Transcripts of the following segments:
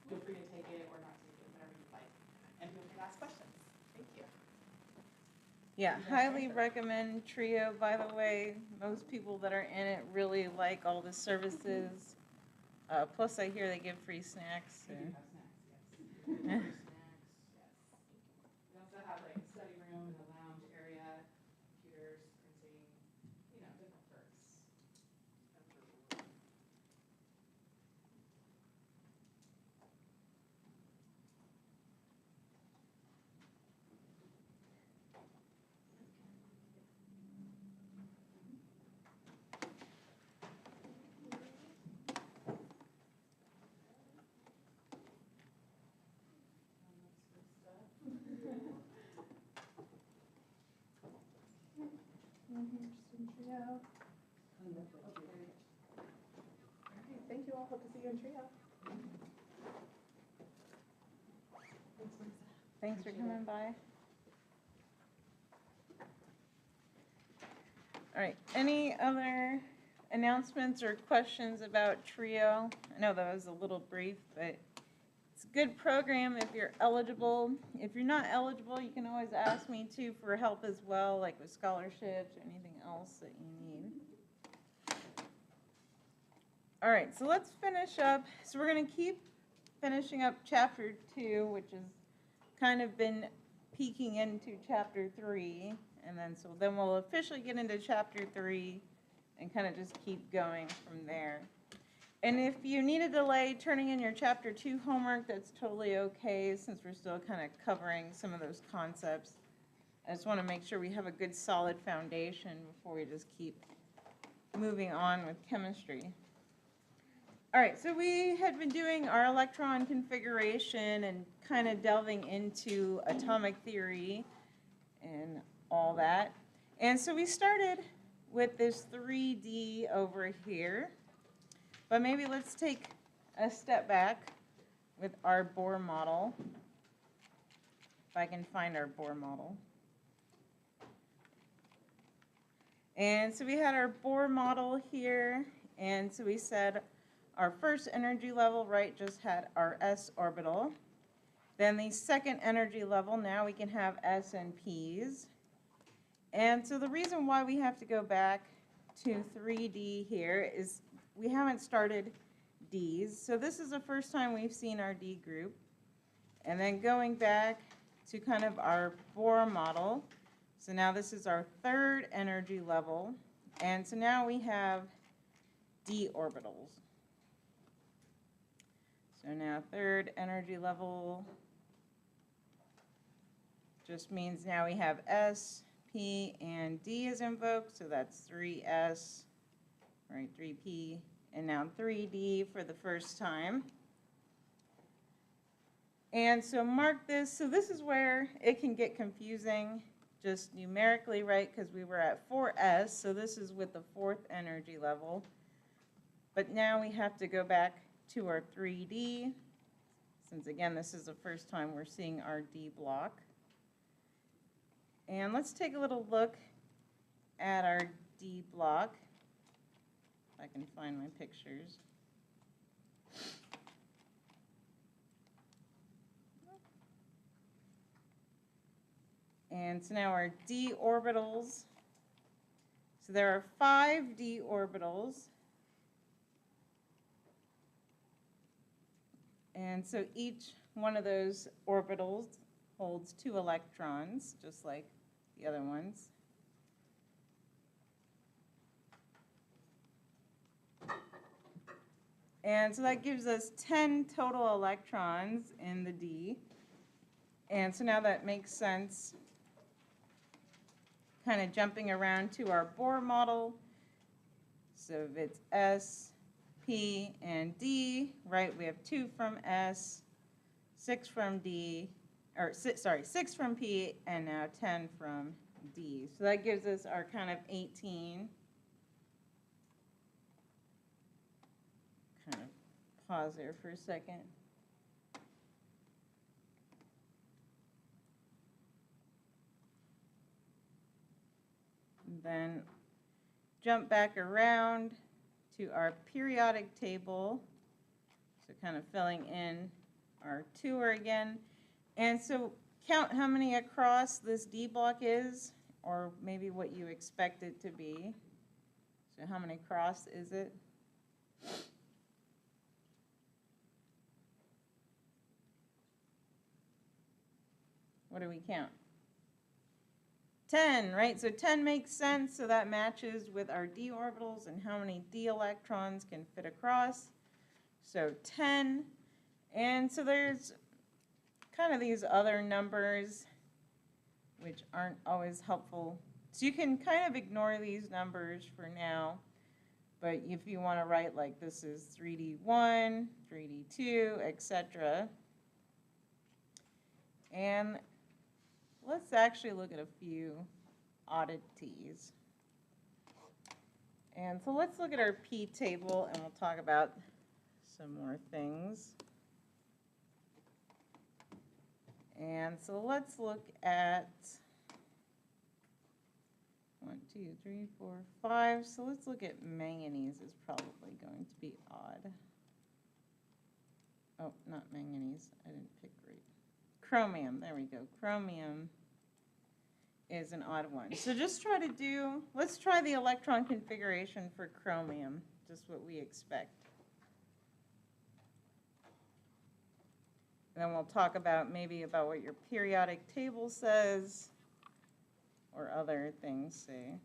feel free to take it or not take it, whatever you like. And feel free to ask questions. Thank you. Yeah, highly recommend Trio. By the way, most people that are in it really like all the services. Plus, I hear they give free snacks. We do have snacks, yes. Snacks, yes. We also have like a study room and a lounge area, computers, printing, you know, different perks. Thank you all. Hope to see you in Trio. Thanks for coming by. All right, any other announcements or questions about Trio? I know that was a little brief, but it's a good program if you're eligible. If you're not eligible, you can always ask me too for help as well, like with scholarships or anything else that you need. All right, so let's finish up. So we're going to keep finishing up chapter 2, which has kind of been peeking into chapter 3. And then we'll officially get into chapter 3 and kind of just keep going from there. And if you need a delay turning in your chapter 2 homework, that's totally okay since we're still kind of covering some of those concepts. I just want to make sure we have a good solid foundation before we just keep moving on with chemistry. All right, so we had been doing our electron configuration and kind of delving into atomic theory and all that. And so we started with this 3D over here. But maybe let's take a step back with our Bohr model. If I can find our Bohr model. And so we had our Bohr model here. And so we said our first energy level, right, just had our s orbital. Then the second energy level, now we can have s and p's. And so the reason why we have to go back to 3D here is we haven't started D's. So this is the first time we've seen our D group. And then going back to kind of our Bohr model. So now this is our third energy level. And so now we have D orbitals. So now third energy level just means now we have S, P, and D is invoked. So that's 3S, right, 3P, and now 3D for the first time. And so mark this. So this is where it can get confusing just numerically, right, because we were at 4S. So this is with the fourth energy level. But now we have to go back to our 3D, since again this is the first time we're seeing our D block. And let's take a little look at our D block, if I can find my pictures. And so now our D orbitals, so there are 5 D orbitals. And so each one of those orbitals holds 2 electrons, just like the other ones. And so that gives us 10 total electrons in the D. And so now that makes sense, kind of jumping around to our Bohr model. So if it's S, P, and D, right, we have 2 from S, 6 from D, or 6 from P, and now 10 from D. So that gives us our kind of 18. Kind of pause there for a second. And then jump back around to our periodic table. So kind of filling in our tour again. And so count how many across this D block is, or maybe what you expect it to be. So how many across is it? What do we count? 10, right? So 10 makes sense, so that matches with our d orbitals and how many d electrons can fit across. So 10, and so there's kind of these other numbers which aren't always helpful. So you can kind of ignore these numbers for now, but if you want to write like this is 3D1, 3D2, etc. And let's actually look at a few oddities. And so let's look at our P table and we'll talk about some more things. And so let's look at 1, 2, 3, 4, 5. So let's look at manganese is probably going to be odd. Oh, not manganese. I didn't pick right. Chromium, there we go. Chromium is an odd one. So just try to do, let's try the electron configuration for chromium, just what we expect. And then we'll talk about maybe about what your periodic table says or other things say.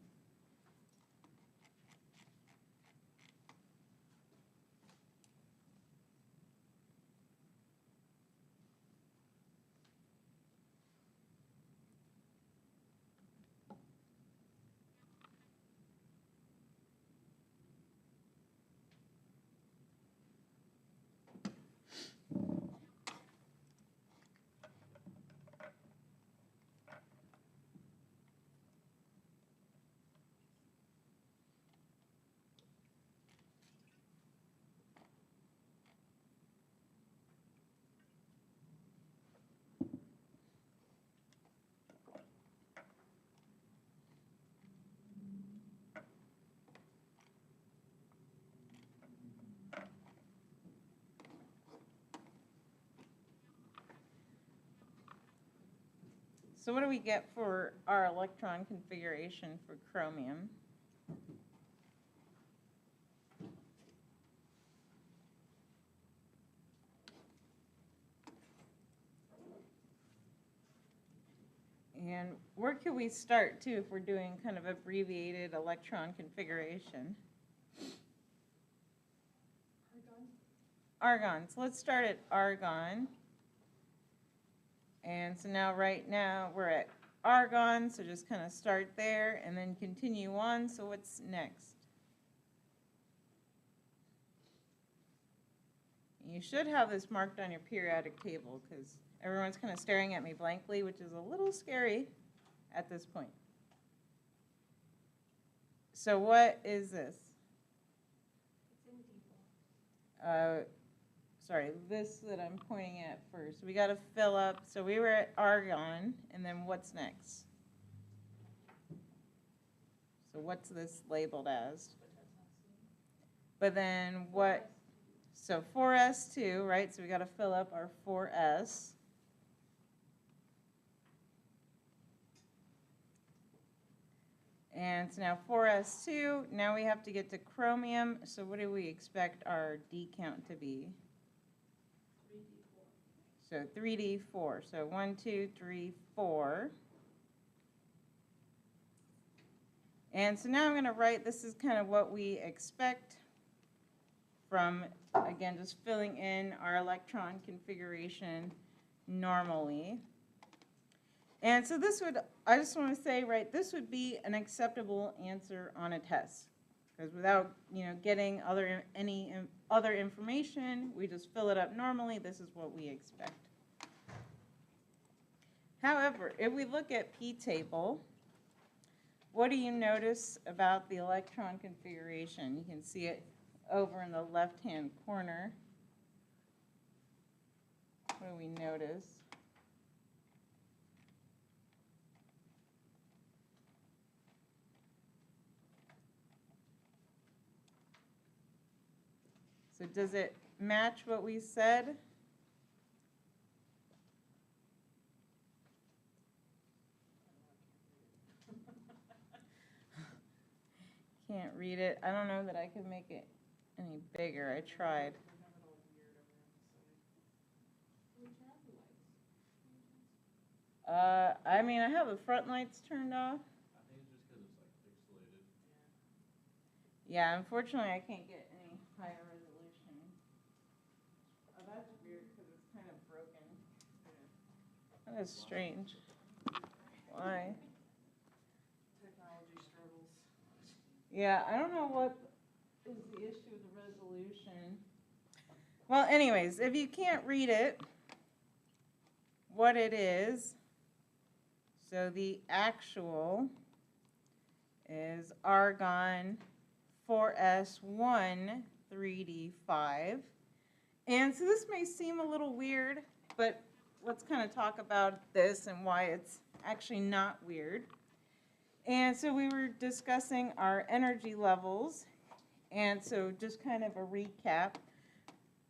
So what do we get for our electron configuration for chromium? And where could we start, too, if we're doing kind of abbreviated electron configuration? Argon. So let's start at argon. And so now, right now, we're at argon, so just kind of start there and then continue on. So what's next? You should have this marked on your periodic table because everyone's kind of staring at me blankly, which is a little scary at this point. So what is this? It's in D block. Sorry, this that I'm pointing at first. We got to fill up. So we were at argon, and then what's next? So what's this labeled as? But then what? So 4s2, right? So we got to fill up our 4s. And so now 4s2, now we have to get to chromium. So what do we expect our D count to be? 3D4. So 3D4. So 1, 2, 3, 4. And so now I'm going to write, this is kind of what we expect from, again, just filling in our electron configuration normally. And so this would, I just want to say, right, this would be an acceptable answer on a test. Because without, getting any other information, we just fill it up normally. This is what we expect. However, if we look at P table, what do you notice about the electron configuration? You can see it over in the left-hand corner. What do we notice? So does it match what we said? Can't read it. I don't know that I can make it any bigger. I tried. I mean, I have the front lights turned off. I think it's just because it's like pixelated. Yeah, unfortunately, I can't get any higher resolution. Oh, that's weird because it's kind of broken. That is strange. Why? Technology struggles. Yeah, I don't know what is the issue with the resolution. Well, anyways, if you can't read it, what it is, so the actual is argon 4s1 3d5. And so this may seem a little weird, but let's kind of talk about this and why it's actually not weird. And so we were discussing our energy levels. And so just kind of a recap.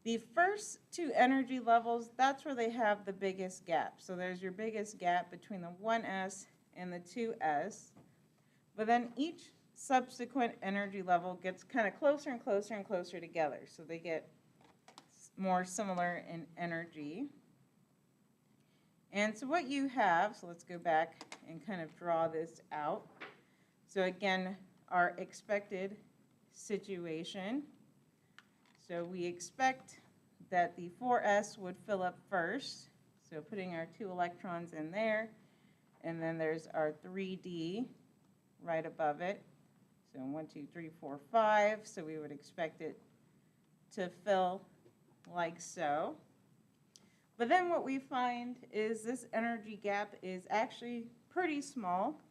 The first two energy levels, that's where they have the biggest gap. So there's your biggest gap between the 1s and the 2s. But then each subsequent energy level gets kind of closer and closer and closer together. So they get more similar in energy. And so what you have, so let's go back and kind of draw this out. So again, our expected situation. So we expect that the 4s would fill up first. So putting our 2 electrons in there. And then there's our 3d right above it. So 1, 2, 3, 4, 5. So we would expect it to fill like so. But then what we find is this energy gap is actually pretty small.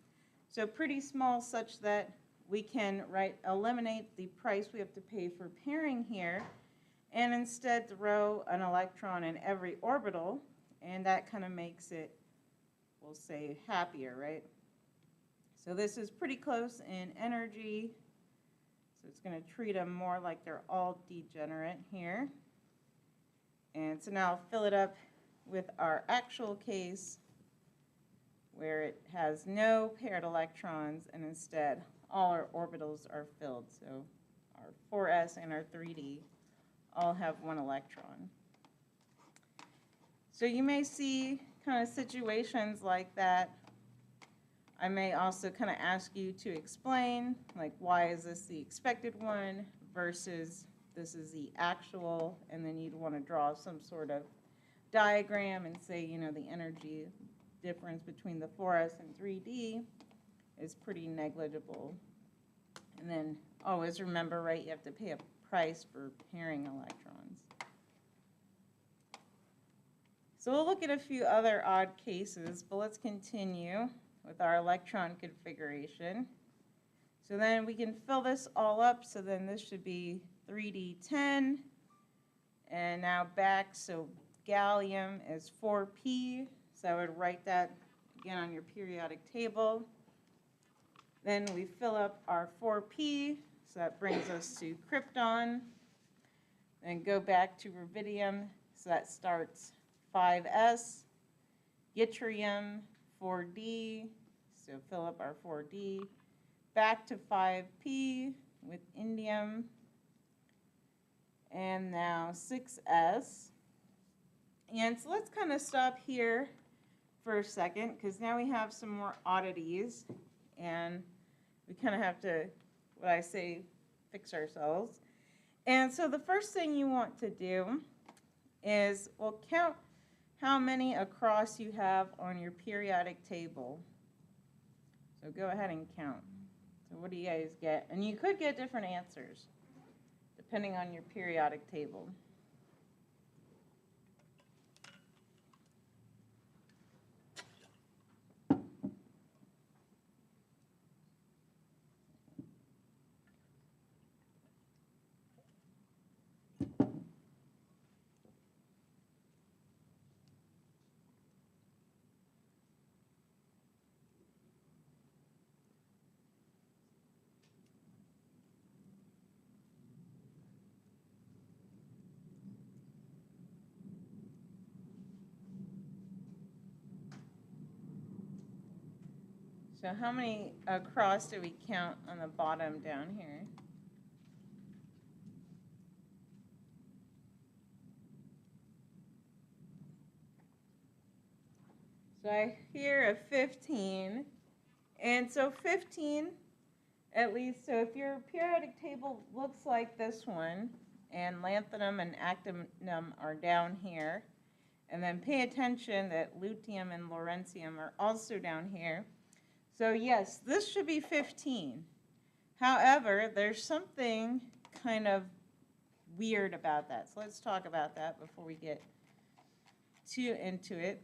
So pretty small such that we can eliminate the price we have to pay for pairing here and instead throw an electron in every orbital, and that kind of makes it, we'll say, happier, right? So this is pretty close in energy, so it's going to treat them more like they're all degenerate here. And so now I'll fill it up with our actual case where it has no paired electrons and instead all our orbitals are filled. So our 4s and our 3d all have 1 electron. So you may see kind of situations like that. I may also kind of ask you to explain, like, why is this the expected one versus this is the actual, and then you'd want to draw some sort of diagram and say, you know, the energy difference between the 4s and 3d is pretty negligible. And then always remember, right, you have to pay a price for pairing electrons. So we'll look at a few other odd cases, but let's continue with our electron configuration. So then we can fill this all up, so then this should be 3d10, and now back, so gallium is 4p, so I would write that again on your periodic table. Then we fill up our 4p, so that brings us to krypton. Then go back to rubidium, so that starts 5s. Yttrium, 4d, so fill up our 4d. Back to 5p with indium. And now 6s. And so let's kind of stop here for a second, because now we have some more oddities. And we kind of have to, what I say, fix ourselves. And so the first thing you want to do is, well, count how many across you have on your periodic table. So go ahead and count. So what do you guys get? And you could get different answers depending on your periodic table. So how many across do we count on the bottom down here? So I hear a 15, and so 15, at least, so if your periodic table looks like this one, and lanthanum and actinum are down here, and then pay attention that lutetium and lawrencium are also down here. So yes, this should be 15. However, there's something kind of weird about that. So let's talk about that before we get too into it.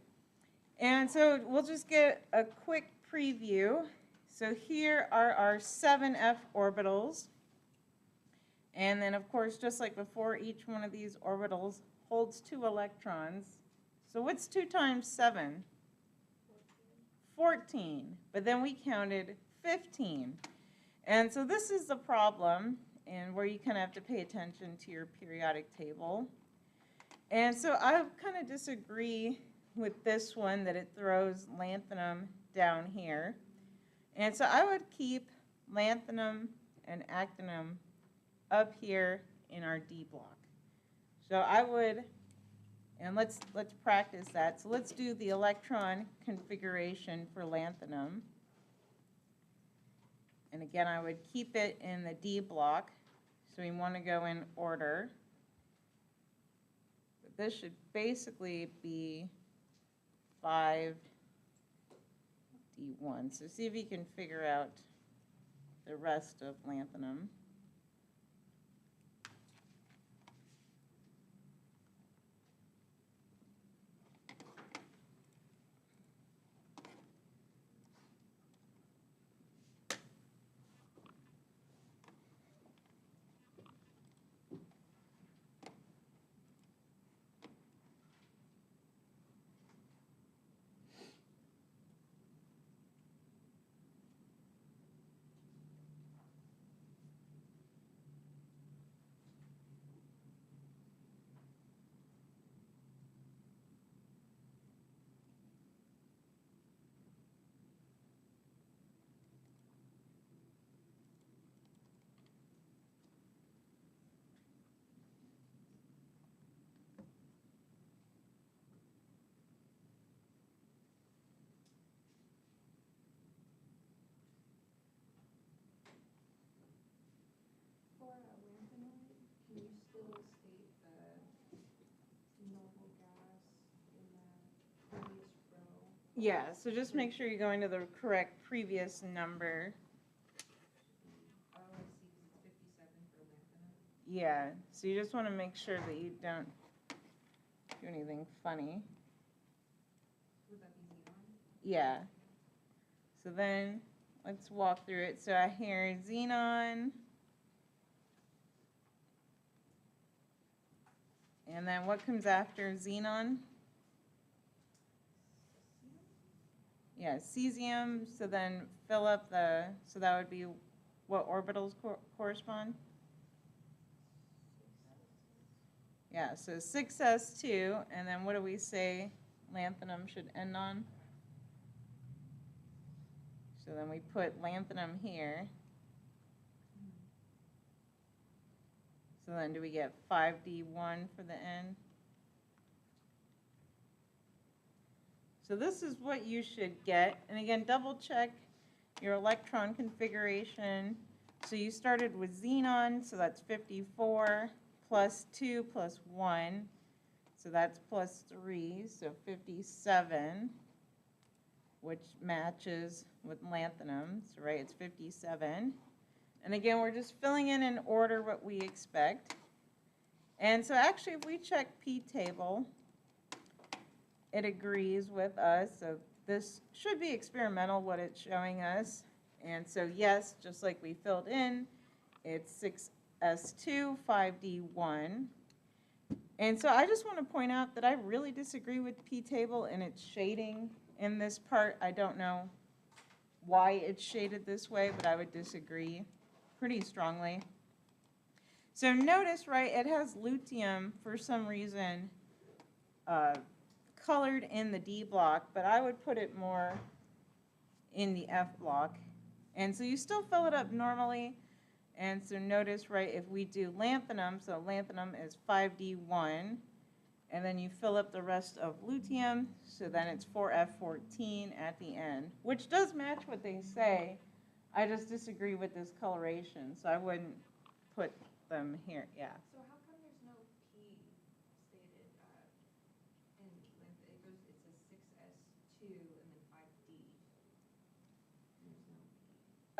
And so we'll just get a quick preview. So here are our 7f orbitals. And then, of course, just like before, each one of these orbitals holds 2 electrons. So what's 2 times 7? 14. But then we counted 15. And so this is the problem, and where you kind of have to pay attention to your periodic table. And so I kind of disagree with this one, that it throws lanthanum down here. And so I would keep lanthanum and actinum up here in our D block. So I would, and let's practice that. So let's do the electron configuration for lanthanum. And again, I would keep it in the D block. So we want to go in order. But this should basically be 5D1. So see if you can figure out the rest of lanthanum. For lanthanide, can you still state the noble gas in the previous row? Yeah, so just make sure you're going to the correct previous number. Oh, I see, 'cause it's 57 for lanthanide. Yeah, so you just want to make sure that you don't do anything funny. Would that be xenon? Yeah. So then let's walk through it. So I hear xenon. And then what comes after xenon? Yeah, cesium. So then fill up the, so that would be what orbitals correspond? Yeah, so 6s2, and then what do we say lanthanum should end on? So then we put lanthanum here. So then do we get 5D1 for the end? So this is what you should get. And again, double check your electron configuration. So you started with xenon, so that's 54, plus 2 plus 1. So that's plus 3, so 57, which matches with lanthanum. So right, it's 57. And again, we're just filling in order what we expect. And so actually, if we check p-table, it agrees with us. So this should be experimental, what it's showing us. And so yes, just like we filled in, it's 6s2, 5d1. And so I just want to point out that I really disagree with p-table and its shading in this part. I don't know why it's shaded this way, but I would disagree pretty strongly. So notice, right, it has lutetium for some reason colored in the D block, but I would put it more in the F block. And so you still fill it up normally. And so notice, right, if we do lanthanum, so lanthanum is 5D1, and then you fill up the rest of luteum, so then it's 4F14 at the end, which does match what they say. I just disagree with this coloration, so I wouldn't put them here, yeah. So how come there's no P stated in length? It says 6S2 and then 5D. And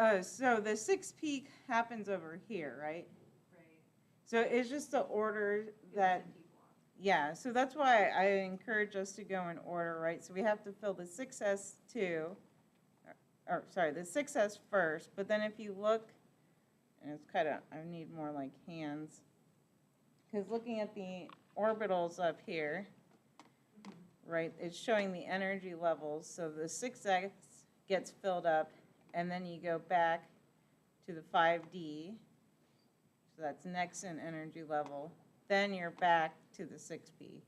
there's no P. So the 6 peak happens over here, right? Right. So it's just the order that, It's a P block. yeah, so that's why I encourage us to go in order, right? So we have to fill the 6S2, or sorry, the 6S first, but then if you look, and it's kind of, I need more like hands, because looking at the orbitals up here, right, it's showing the energy levels. So the 6X gets filled up, and then you go back to the 5D, so that's next in energy level. Then you're back to the 6P.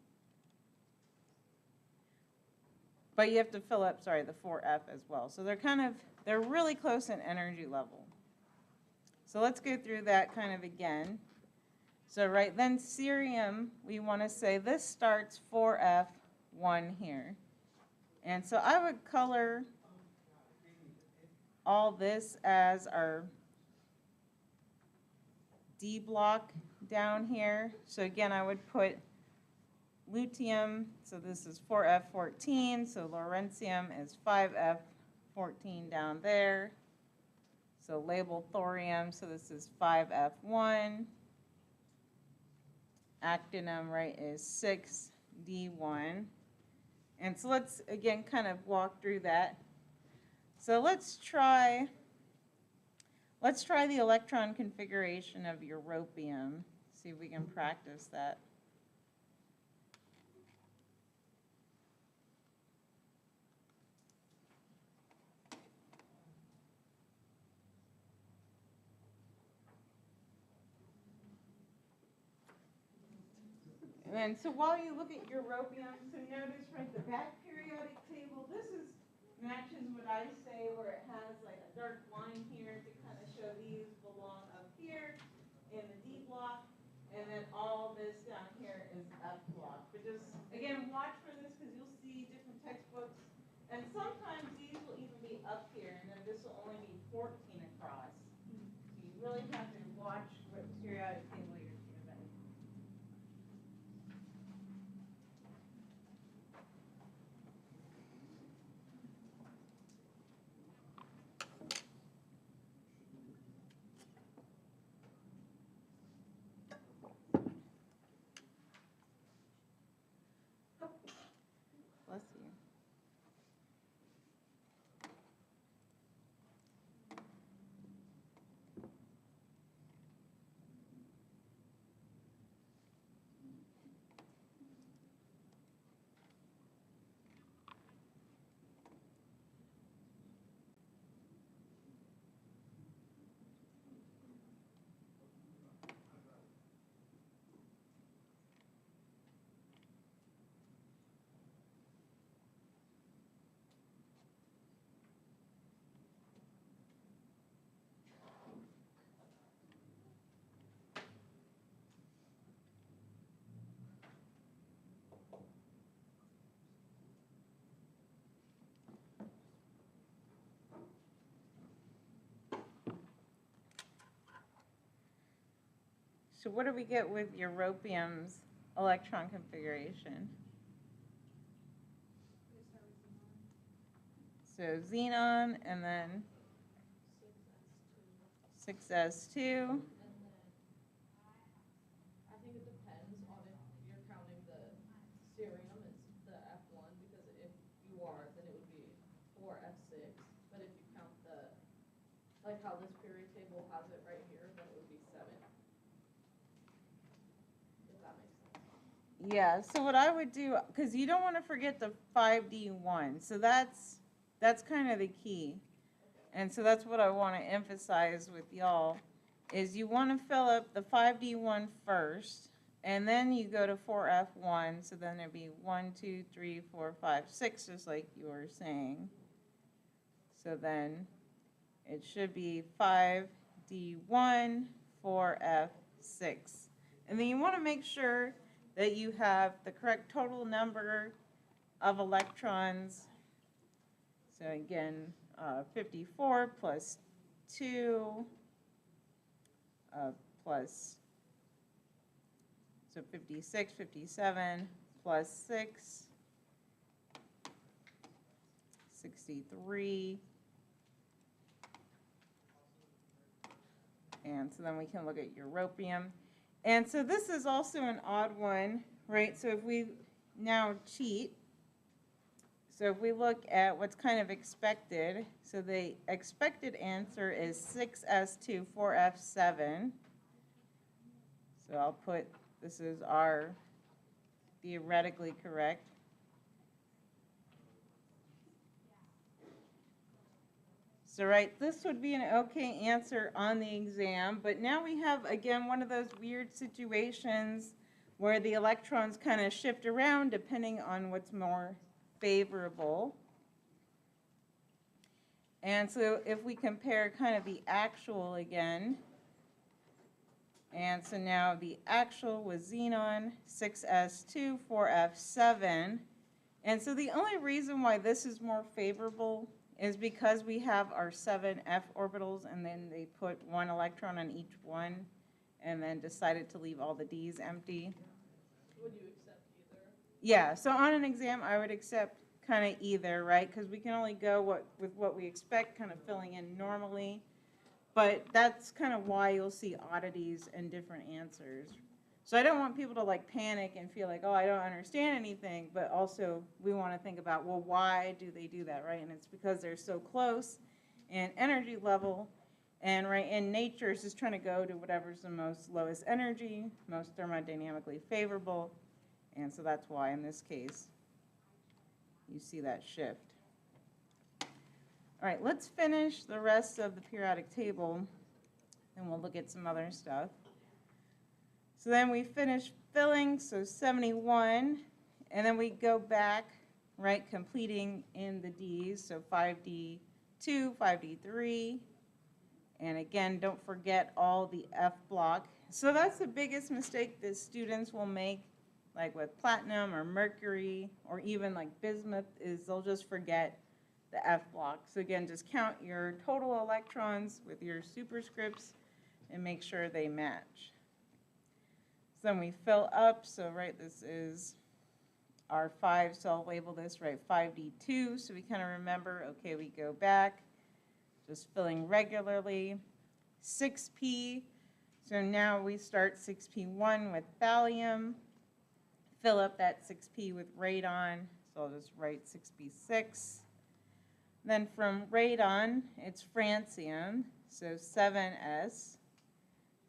But you have to fill up, sorry, the 4F as well. So they're really close in energy level. So let's go through that kind of again. So right, then cerium, we want to say this starts 4F1 here. And so I would color all this as our D block down here. So again, I would put luteum, so this is 4F14, so lawrencium is 5F14 down there. So label thorium, so this is 5F1. Actinum, right, is 6D1. And so let's, again, kind of walk through that. So let's try the electron configuration of europium, see if we can practice that. And then, so while you look at europium, so notice, right, the back periodic table, this matches what I say, where it has like a dark line here to kind of show these belong up here in the D block, and then all this down here is F block. But just, again, watch for this because you'll see different textbooks, and sometimes these will even be up here, and then this will only be 14 across. So you really have to watch what periodic table you're given. Bless you. So what do we get with europium's electron configuration? So xenon, and then 6s2. And then, I think it depends on if you're counting the cerium as the F1, because if you are, then it would be 4F6. But if you count the, like how this period table has it right here, then it would be 7. If that makes sense. Yeah, so what I would do, because you don't want to forget the 5D1, so that's kind of the key. And so that's what I want to emphasize with y'all, is you want to fill up the 5D1 first, and then you go to 4F1, so then it'd be 1, 2, 3, 4, 5, 6, just like you were saying. So then it should be 5d1, 4f6. And then you want to make sure that you have the correct total number of electrons. So again, 54 plus 2 plus, so 56, 57 plus 6, 63. And so then we can look at europium. And so this is also an odd one, right? So if we now cheat, so if we look at what's kind of expected, so the expected answer is 6s2, 4f7. So I'll put, this is our theoretically correct. So right, this would be an okay answer on the exam, but now we have, again, one of those weird situations where the electrons kind of shift around depending on what's more favorable. And so if we compare kind of the actual again, and so now the actual was xenon, 6s2, 4f7. And so the only reason why this is more favorable is because we have our 7 f orbitals, and then they put 1 electron on each one, and then decided to leave all the d's empty. Would you accept either? Yeah, so on an exam, I would accept kind of either, right? Because we can only go with what we expect, kind of filling in normally. But that's kind of why you'll see oddities and different answers. So I don't want people to like panic and feel like, oh, I don't understand anything, but also we want to think about, well, why do they do that, right? And it's because they're so close in energy level, and right, in nature it's just trying to go to whatever's the most lowest energy, most thermodynamically favorable, and so that's why in this case you see that shift. All right, let's finish the rest of the periodic table, and we'll look at some other stuff. So then we finish filling, so 71, and then we go back, right, completing in the D's, so 5D2, 5D3, and again, don't forget all the F block. So that's the biggest mistake that students will make, like with platinum or mercury, or even like bismuth, is they'll just forget the F block. So again, just count your total electrons with your superscripts and make sure they match. So then we fill up, so right, this is our 5, so I'll label this, right, 5D2, so we kind of remember, okay, we go back, just filling regularly. 6P, so now we start 6P1 with thallium, fill up that 6P with radon, so I'll just write 6P6. Then from radon, it's francium, so 7S,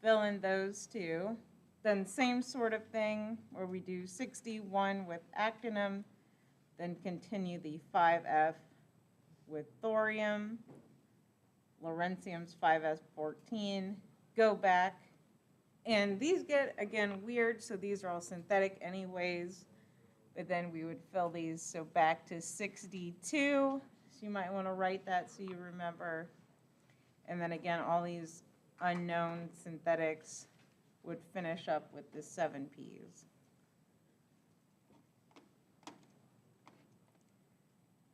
fill in those two. Then same sort of thing where we do 61 with actinium, then continue the 5F with thorium, lawrencium's 5S14, go back. And these get, again, weird, so these are all synthetic anyways, but then we would fill these, so back to 6D2, so you might want to write that so you remember. And then again, all these unknown synthetics would finish up with the 7Ps.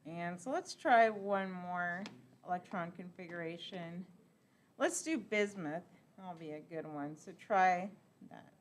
And so let's try one more electron configuration. Let's do bismuth. That'll be a good one. So try that.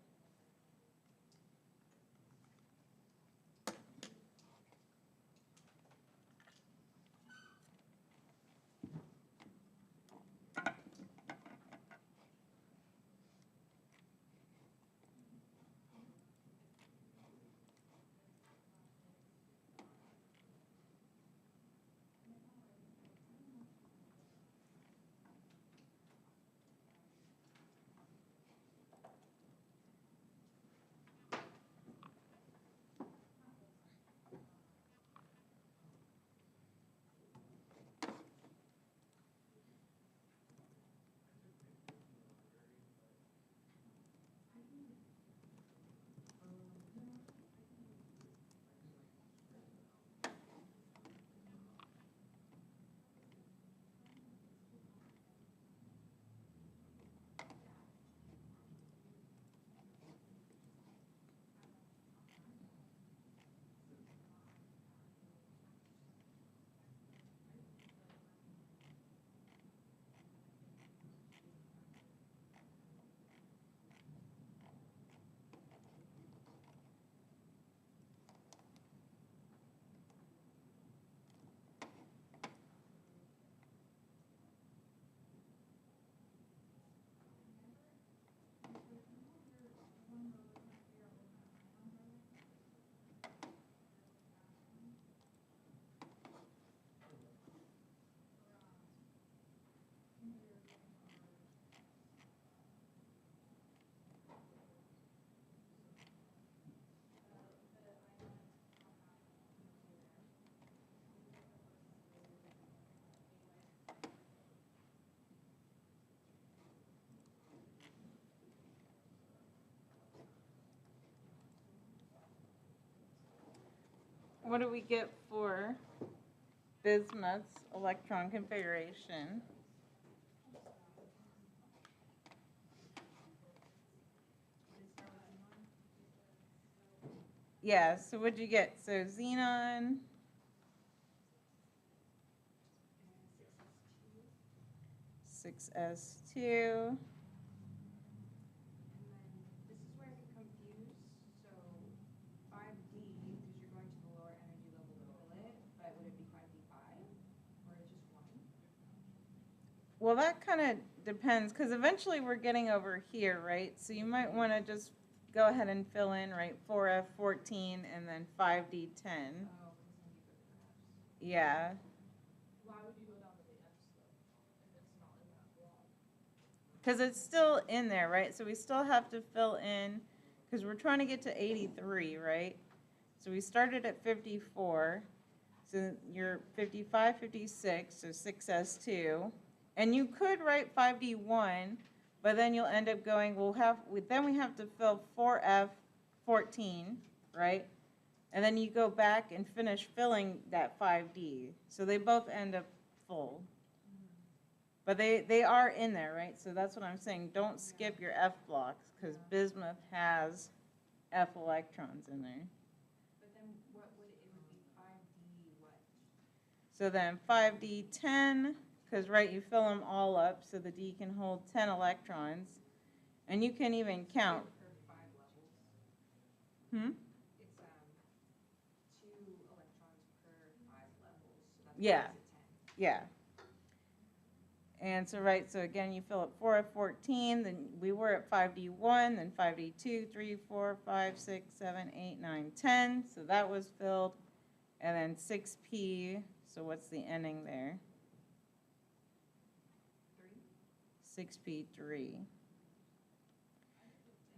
what do we get for bismuth's electron configuration? Yeah, so what'd you get? So xenon, 6s2. And then this is where I get confused, so 5D, because you're going to the lower energy level to fill it, but would it be 5D5 or just 1? Well, that kind of depends, because eventually we're getting over here, right? So you might want to just go ahead and fill in, right, 4F14 and then 5D10. Oh, because then you put the Fs. Yeah, Why would you go down to the Fs though, if it's not in that block? because it's still in there, right? So we still have to fill in, because we're trying to get to 83, right? So we started at 54, so you're 55, 56, so 6s2. And you could write 5d1, but then you'll end up going, then we have to fill 4f14, right? And then you go back and finish filling that 5d. So they both end up full. But they are in there, right? So that's what I'm saying. Don't skip your F blocks, because bismuth has F electrons in there. But then what would it would be 5D what? So then 5d10, because, right, you fill them all up, so the D can hold 10 electrons. And you can even count. Per 5 levels. Hmm? It's 2 electrons per 5 levels, so that's Yeah. why it's a 10. Yeah. And so, right, so again, you fill up 4F14, then we were at 5D1, then 5D2, 3, 4, 5, 6, 7, 8, 9, 10. So that was filled. And then 6P, so what's the ending there? 3. 6P3. And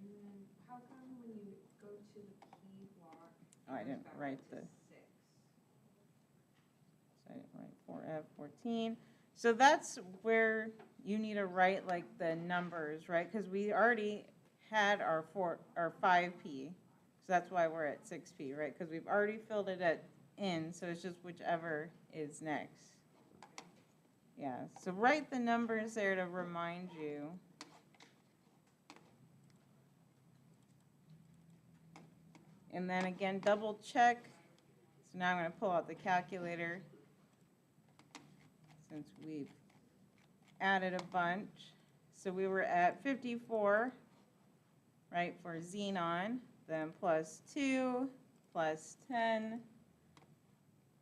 then how come when you go to the P block, Oh, I it goes didn't back write up to the, 6? so I didn't write 4F14. So that's where you need to write like the numbers, right? Because we already had our 5P. So that's why we're at 6P, right? Because we've already filled it at in, so it's just whichever is next. Yeah, so write the numbers there to remind you. And then again, double check. So now I'm going to pull out the calculator since we've added a bunch. So we were at 54, right, for xenon, then plus 2, plus 10,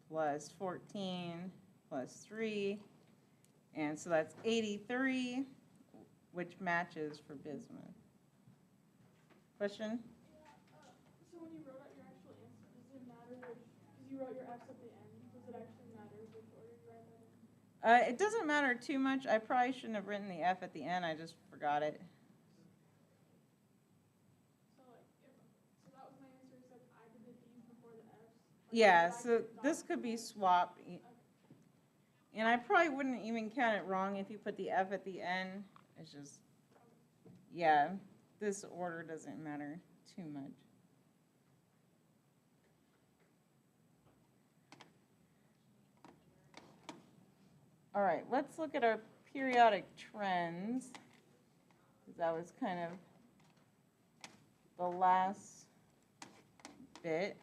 plus 14, plus 3, and so that's 83, which matches for bismuth. Question? So when you wrote out your actual answer, does it matter which, because you wrote your F's at the end, does it actually matter which order you write that in? It doesn't matter too much. I probably shouldn't have written the F at the end. I just forgot it. So like, so that was my answer, except I did the D's before the F's. Yeah, so this could be swapped. And I probably wouldn't even count it wrong if you put the F at the end. It's just, yeah, this order doesn't matter too much. All right, let's look at our periodic trends, because that was kind of the last bit.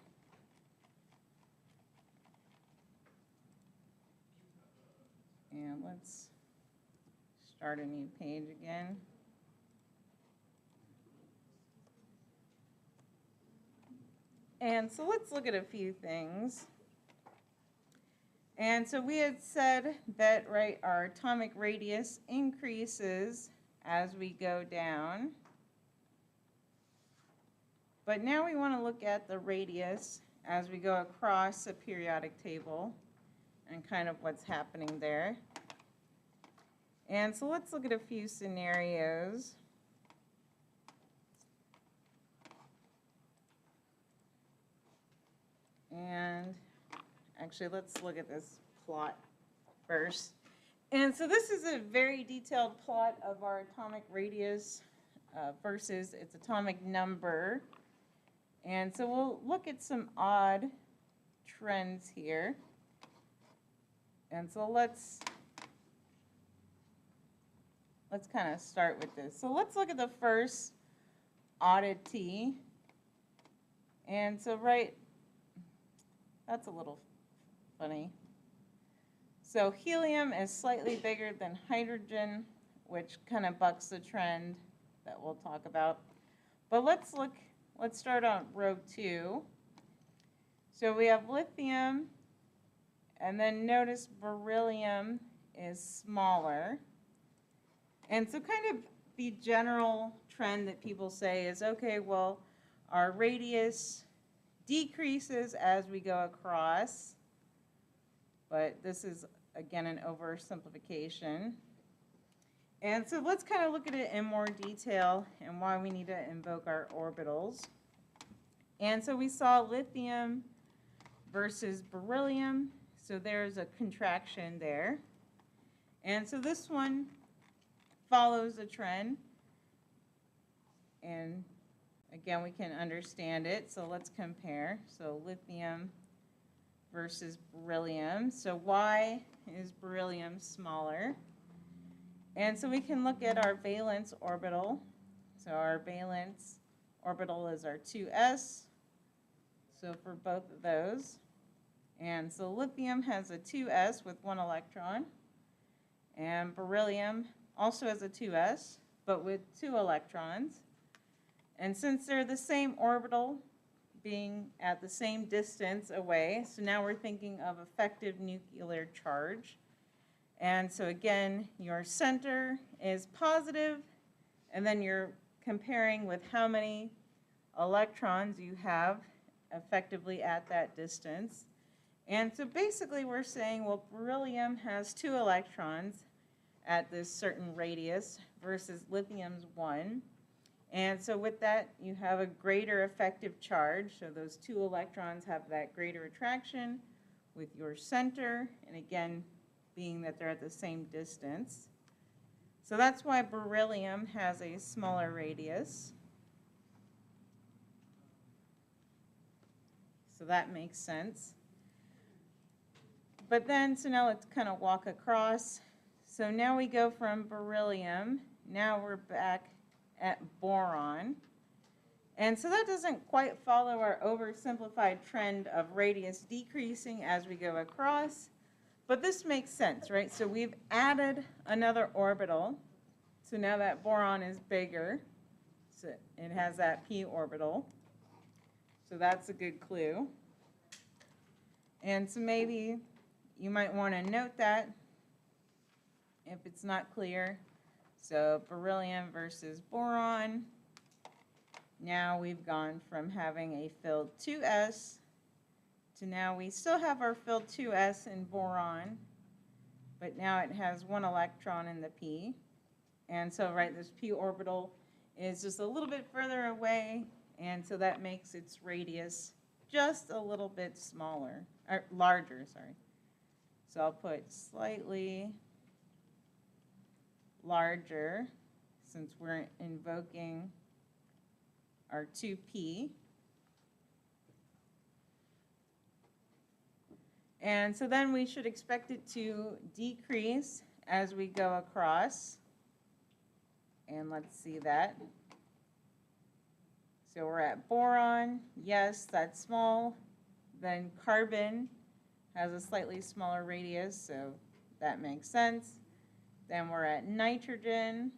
And let's start a new page again. And so let's look at a few things. And so we had said that, right, our atomic radius increases as we go down. But now we want to look at the radius as we go across a periodic table and kind of what's happening there. And so let's look at a few scenarios. And actually, let's look at this plot first. And so this is a very detailed plot of our atomic radius versus its atomic number. And so we'll look at some odd trends here. And so let's kind of start with this. So let's look at the first oddity. And so that's a little funny. So helium is slightly bigger than hydrogen, which kind of bucks the trend that we'll talk about. But let's start on row 2. So we have lithium, and then notice beryllium is smaller. And so kind of the general trend that people say is, okay, well, our radius decreases as we go across, but this is, again, an oversimplification. And so let's kind of look at it in more detail and why we need to invoke our orbitals. And so we saw lithium versus beryllium. So there's a contraction there. And so this one follows a trend. And again, we can understand it. So let's compare. So lithium versus beryllium. So why is beryllium smaller? And so we can look at our valence orbital. So our valence orbital is our 2s. So for both of those. And so lithium has a 2s with 1 electron. And beryllium also has a 2s, but with 2 electrons. And since they're the same orbital, being at the same distance away, so now we're thinking of effective nuclear charge. And so again, your center is positive, and then you're comparing with how many electrons you have effectively at that distance. And so basically we're saying, well, beryllium has 2 electrons at this certain radius versus lithium's 1. And so with that, you have a greater effective charge. So those 2 electrons have that greater attraction with your center, and again, being that they're at the same distance. So that's why beryllium has a smaller radius. So that makes sense. But then, so now let's kind of walk across. So now we go from beryllium, now we're back at boron. And so that doesn't quite follow our oversimplified trend of radius decreasing as we go across, but this makes sense, right? So we've added another orbital. So now that boron is bigger, so it has that p orbital. So that's a good clue. And so maybe you might want to note that if it's not clear. So beryllium versus boron. Now we've gone from having a filled 2s to now we still have our filled 2s in boron, but now it has 1 electron in the p. And so, right, this p orbital is just a little bit further away, and so that makes its radius just a little bit smaller, or larger, sorry. So I'll put slightly larger since we're invoking our 2p. And so then we should expect it to decrease as we go across. And let's see that. So we're at boron. Yes, that's small. Then carbon has a slightly smaller radius, so that makes sense. Then we're at nitrogen.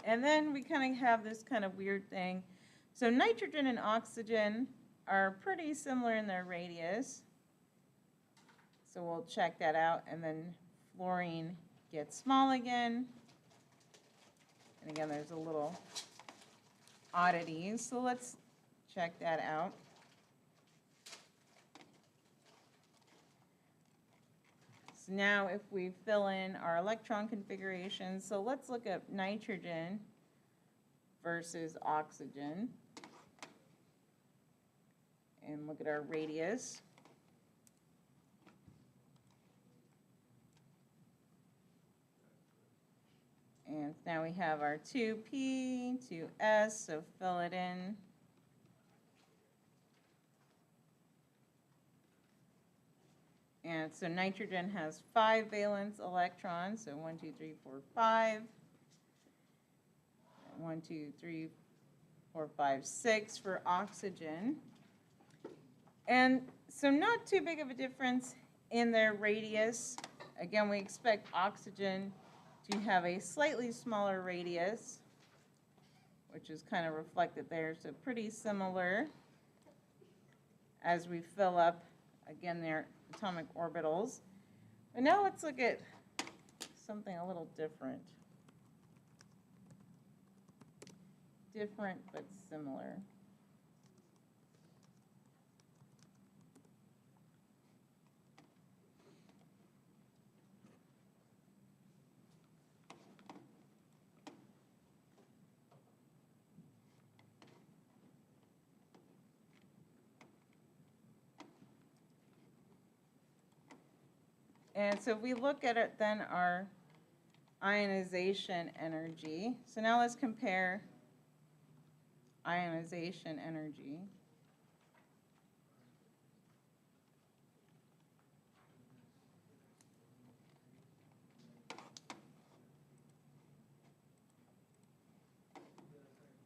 And then we kind of have this kind of weird thing. So nitrogen and oxygen are pretty similar in their radius. So we'll check that out. And then fluorine gets small again. And again, there's a little oddities. So let's check that out. So now if we fill in our electron configurations, so let's look at nitrogen versus oxygen. And look at our radius. And now we have our 2p, 2s, so fill it in. And so nitrogen has 5 valence electrons, so 1, 2, 3, 4, 5. 1, 2, 3, 4, 5, 6 for oxygen. And so not too big of a difference in their radius. Again, we expect oxygen to have a slightly smaller radius, which is kind of reflected there. So pretty similar as we fill up, again, their atomic orbitals. And now let's look at something a little different. Different but similar. And so if we look at it, then our ionization energy. So now let's compare ionization energy.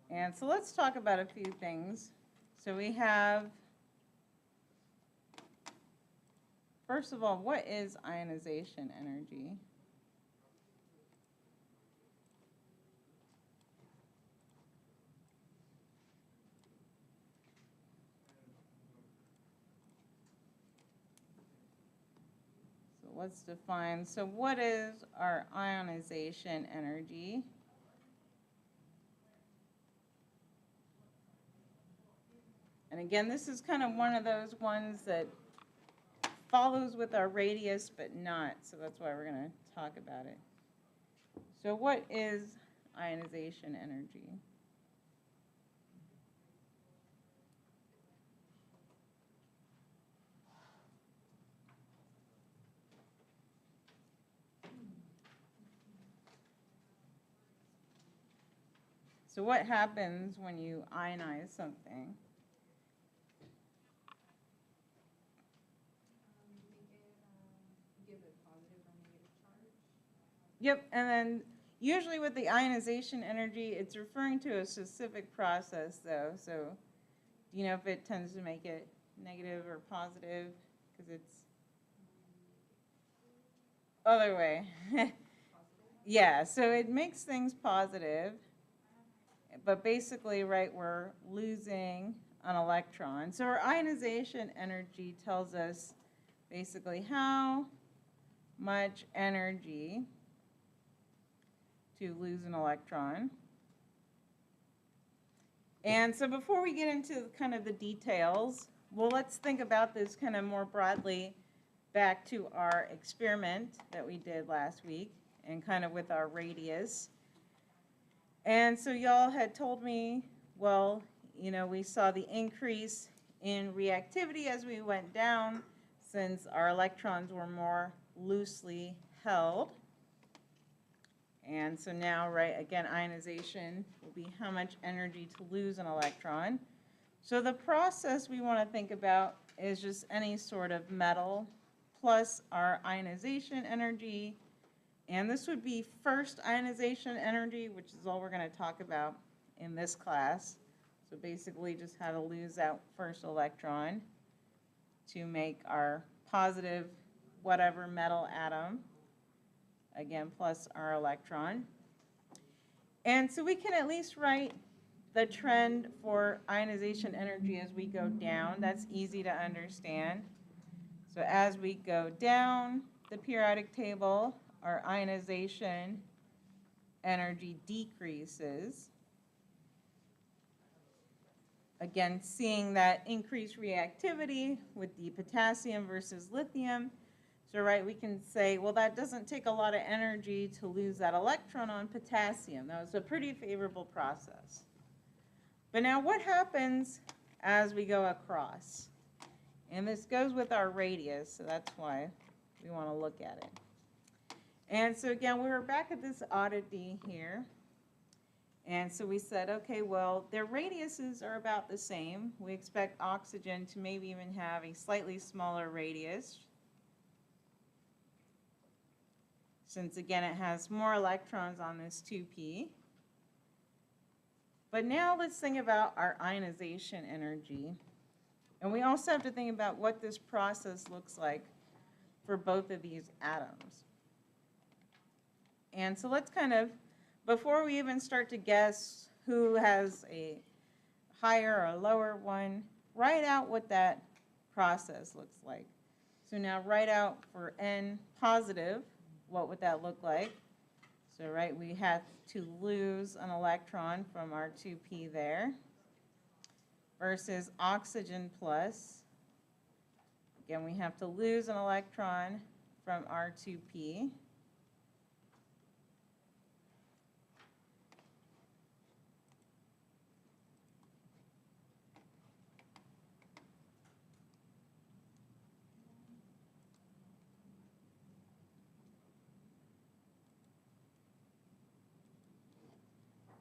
And so let's talk about a few things. So we have, first of all, what is ionization energy? So let's define, so what is our ionization energy? And again, this is kind of one of those ones that follows with our radius, but not. So that's why we're going to talk about it. So what is ionization energy? So what happens when you ionize something? Give it a positive or negative charge. Yep, and then usually with the ionization energy, it's referring to a specific process though. So do you know if it tends to make it negative or positive? Because it's other way. Yeah, so it makes things positive, but basically, right, we're losing an electron. So our ionization energy tells us basically how much energy to lose an electron. And so before we get into kind of the details, well, let's think about this kind of more broadly back to our experiment that we did last week and kind of with our radius. And so y'all had told me, well, you know, we saw the increase in reactivity as we went down since our electrons were more loosely held. And so now, right, again, ionization will be how much energy to lose an electron. So the process we want to think about is just any sort of metal plus our ionization energy. And this would be first ionization energy, which is all we're going to talk about in this class. So basically just how to lose that first electron to make our positive whatever metal atom, again, plus our electron. And so we can at least write the trend for ionization energy as we go down. That's easy to understand. So as we go down the periodic table, our ionization energy decreases. Again, seeing that increased reactivity with the potassium versus lithium. So, right, we can say, well, that doesn't take a lot of energy to lose that electron on potassium. That was a pretty favorable process. But now what happens as we go across? And this goes with our radius, so that's why we want to look at it. And so again, we were back at this oddity here. And so we said, okay, well, their radiuses are about the same. We expect oxygen to maybe even have a slightly smaller radius. since again it has more electrons on this 2p. But now let's think about our ionization energy. And we also have to think about what this process looks like for both of these atoms. And so let's kind of, before we even start to guess who has a higher or lower one, write out what that process looks like. So now write out for N positive, what would that look like? So right, we have to lose an electron from our 2p there, versus oxygen plus. Again, we have to lose an electron from our 2p.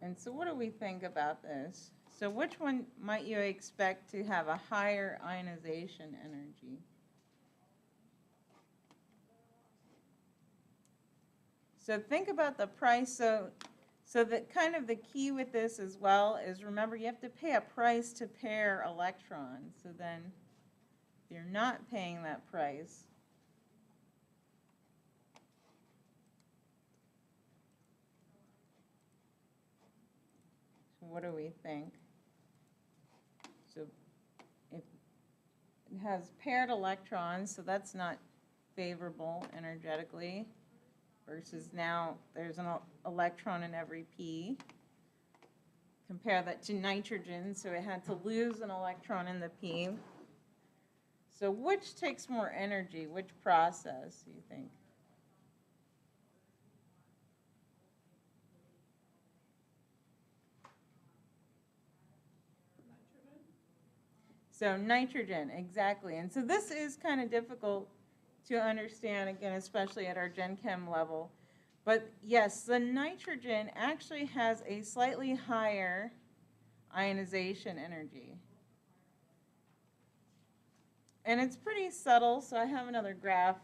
And so what do we think about this? So which one might you expect to have a higher ionization energy? So think about the price. So that kind of the key with this as well is, remember, you have to pay a price to pair electrons. So then if you're not paying that price, so what do we think? So if it has paired electrons, so that's not favorable energetically, versus now there's an electron in every p. Compare that to nitrogen, so it had to lose an electron in the p. So which takes more energy? Which process do you think? So nitrogen, exactly. And so this is kind of difficult to understand, again, especially at our Gen Chem level. But yes, the nitrogen actually has a slightly higher ionization energy. And it's pretty subtle, so I have another graph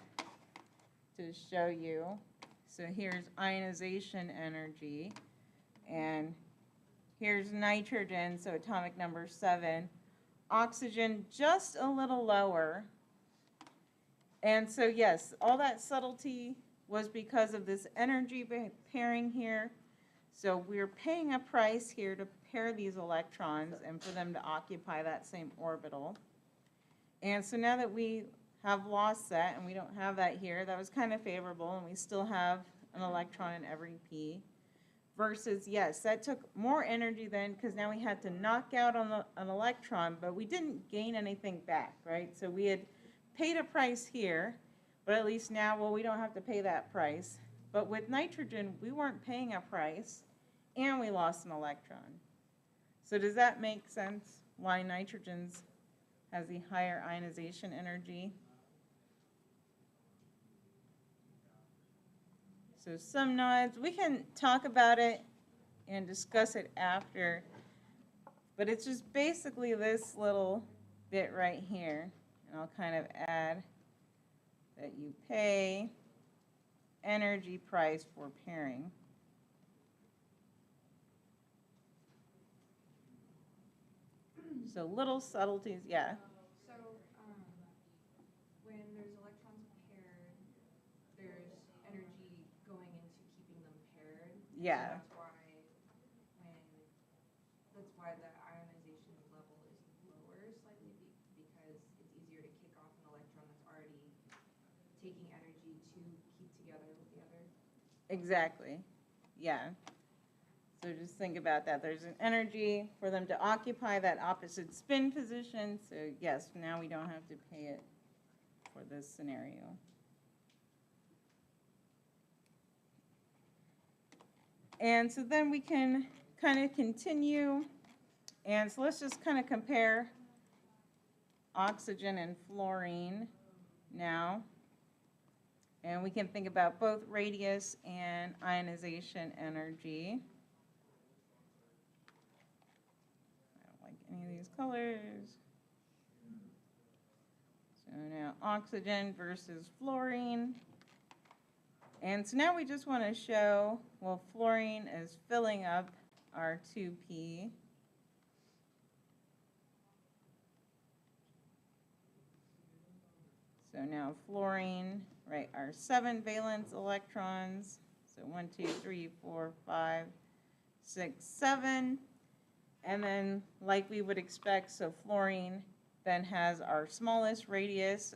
to show you. So here's ionization energy, and here's nitrogen, so atomic number 7. Oxygen just a little lower. And so yes, all that subtlety was because of this energy pairing here. So we're paying a price here to pair these electrons and for them to occupy that same orbital. And so now that we have lost that, and we don't have that here, that was kind of favorable, and we still have an electron in every p. Versus, yes, that took more energy then, because now we had to knock out on an electron, but we didn't gain anything back, right? So we had paid a price here, but at least now, well, we don't have to pay that price. But with nitrogen, we weren't paying a price, and we lost an electron. So does that make sense, why nitrogen's has the higher ionization energy? So some nods. We can talk about it and discuss it after, but it's just basically this little bit right here. And I'll kind of add that you pay energy price for pairing. So little subtleties, yeah. So, when there's electrons paired, there's energy going into keeping them paired. Yeah. So that's why the ionization level is lower slightly, because it's easier to kick off an electron that's already taking energy to keep together with the other. Exactly, yeah. So just think about that. There's an energy for them to occupy that opposite spin position. So yes, now we don't have to pay it for this scenario. And so then we can kind of continue. And so let's just kind of compare oxygen and fluorine now. And we can think about both radius and ionization energy. Any of these colors. So now oxygen versus fluorine. And so now we just want to show, well, fluorine is filling up our 2p. So now fluorine, right, our 7 valence electrons. So 1, 2, 3, 4, 5, 6, 7. And then, like we would expect, so fluorine then has our smallest radius,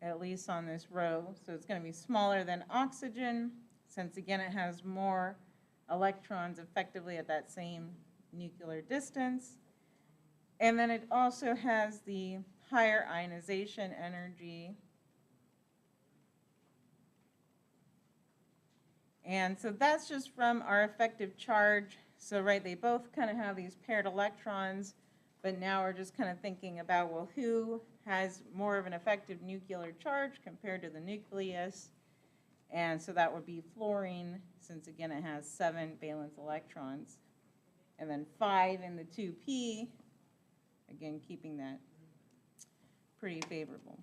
at least on this row. So it's going to be smaller than oxygen, since again it has more electrons effectively at that same nuclear distance. And then it also has the higher ionization energy. And so that's just from our effective charge. So right, they both kind of have these paired electrons, but now we're just kind of thinking about, well, who has more of an effective nuclear charge compared to the nucleus? And so that would be fluorine, since again it has 7 valence electrons. And then 5 in the 2p, again keeping that pretty favorable.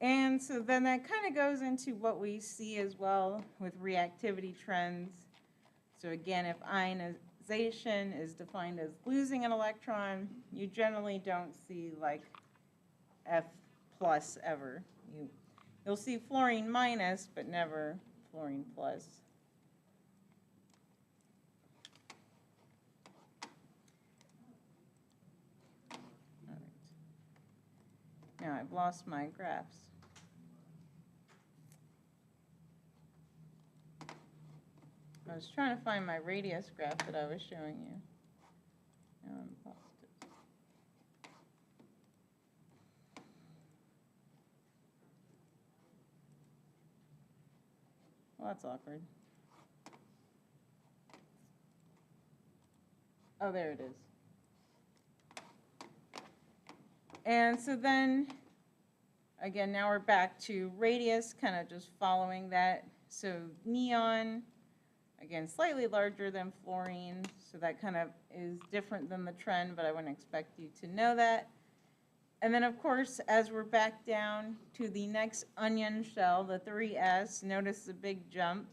And so then that kind of goes into what we see as well with reactivity trends. So again, if ionization is defined as losing an electron, you generally don't see like F plus ever. You'll see fluorine minus, but never fluorine plus. All right. Now I've lost my graphs. I was trying to find my radius graph that I was showing you. Now I'm lost it. Well, that's awkward. Oh, there it is. And so then, again, now we're back to radius, kind of just following that. So neon, again, slightly larger than fluorine, so that kind of is different than the trend, but I wouldn't expect you to know that. And then, of course, as we're back down to the next onion shell, the 3s, notice the big jump.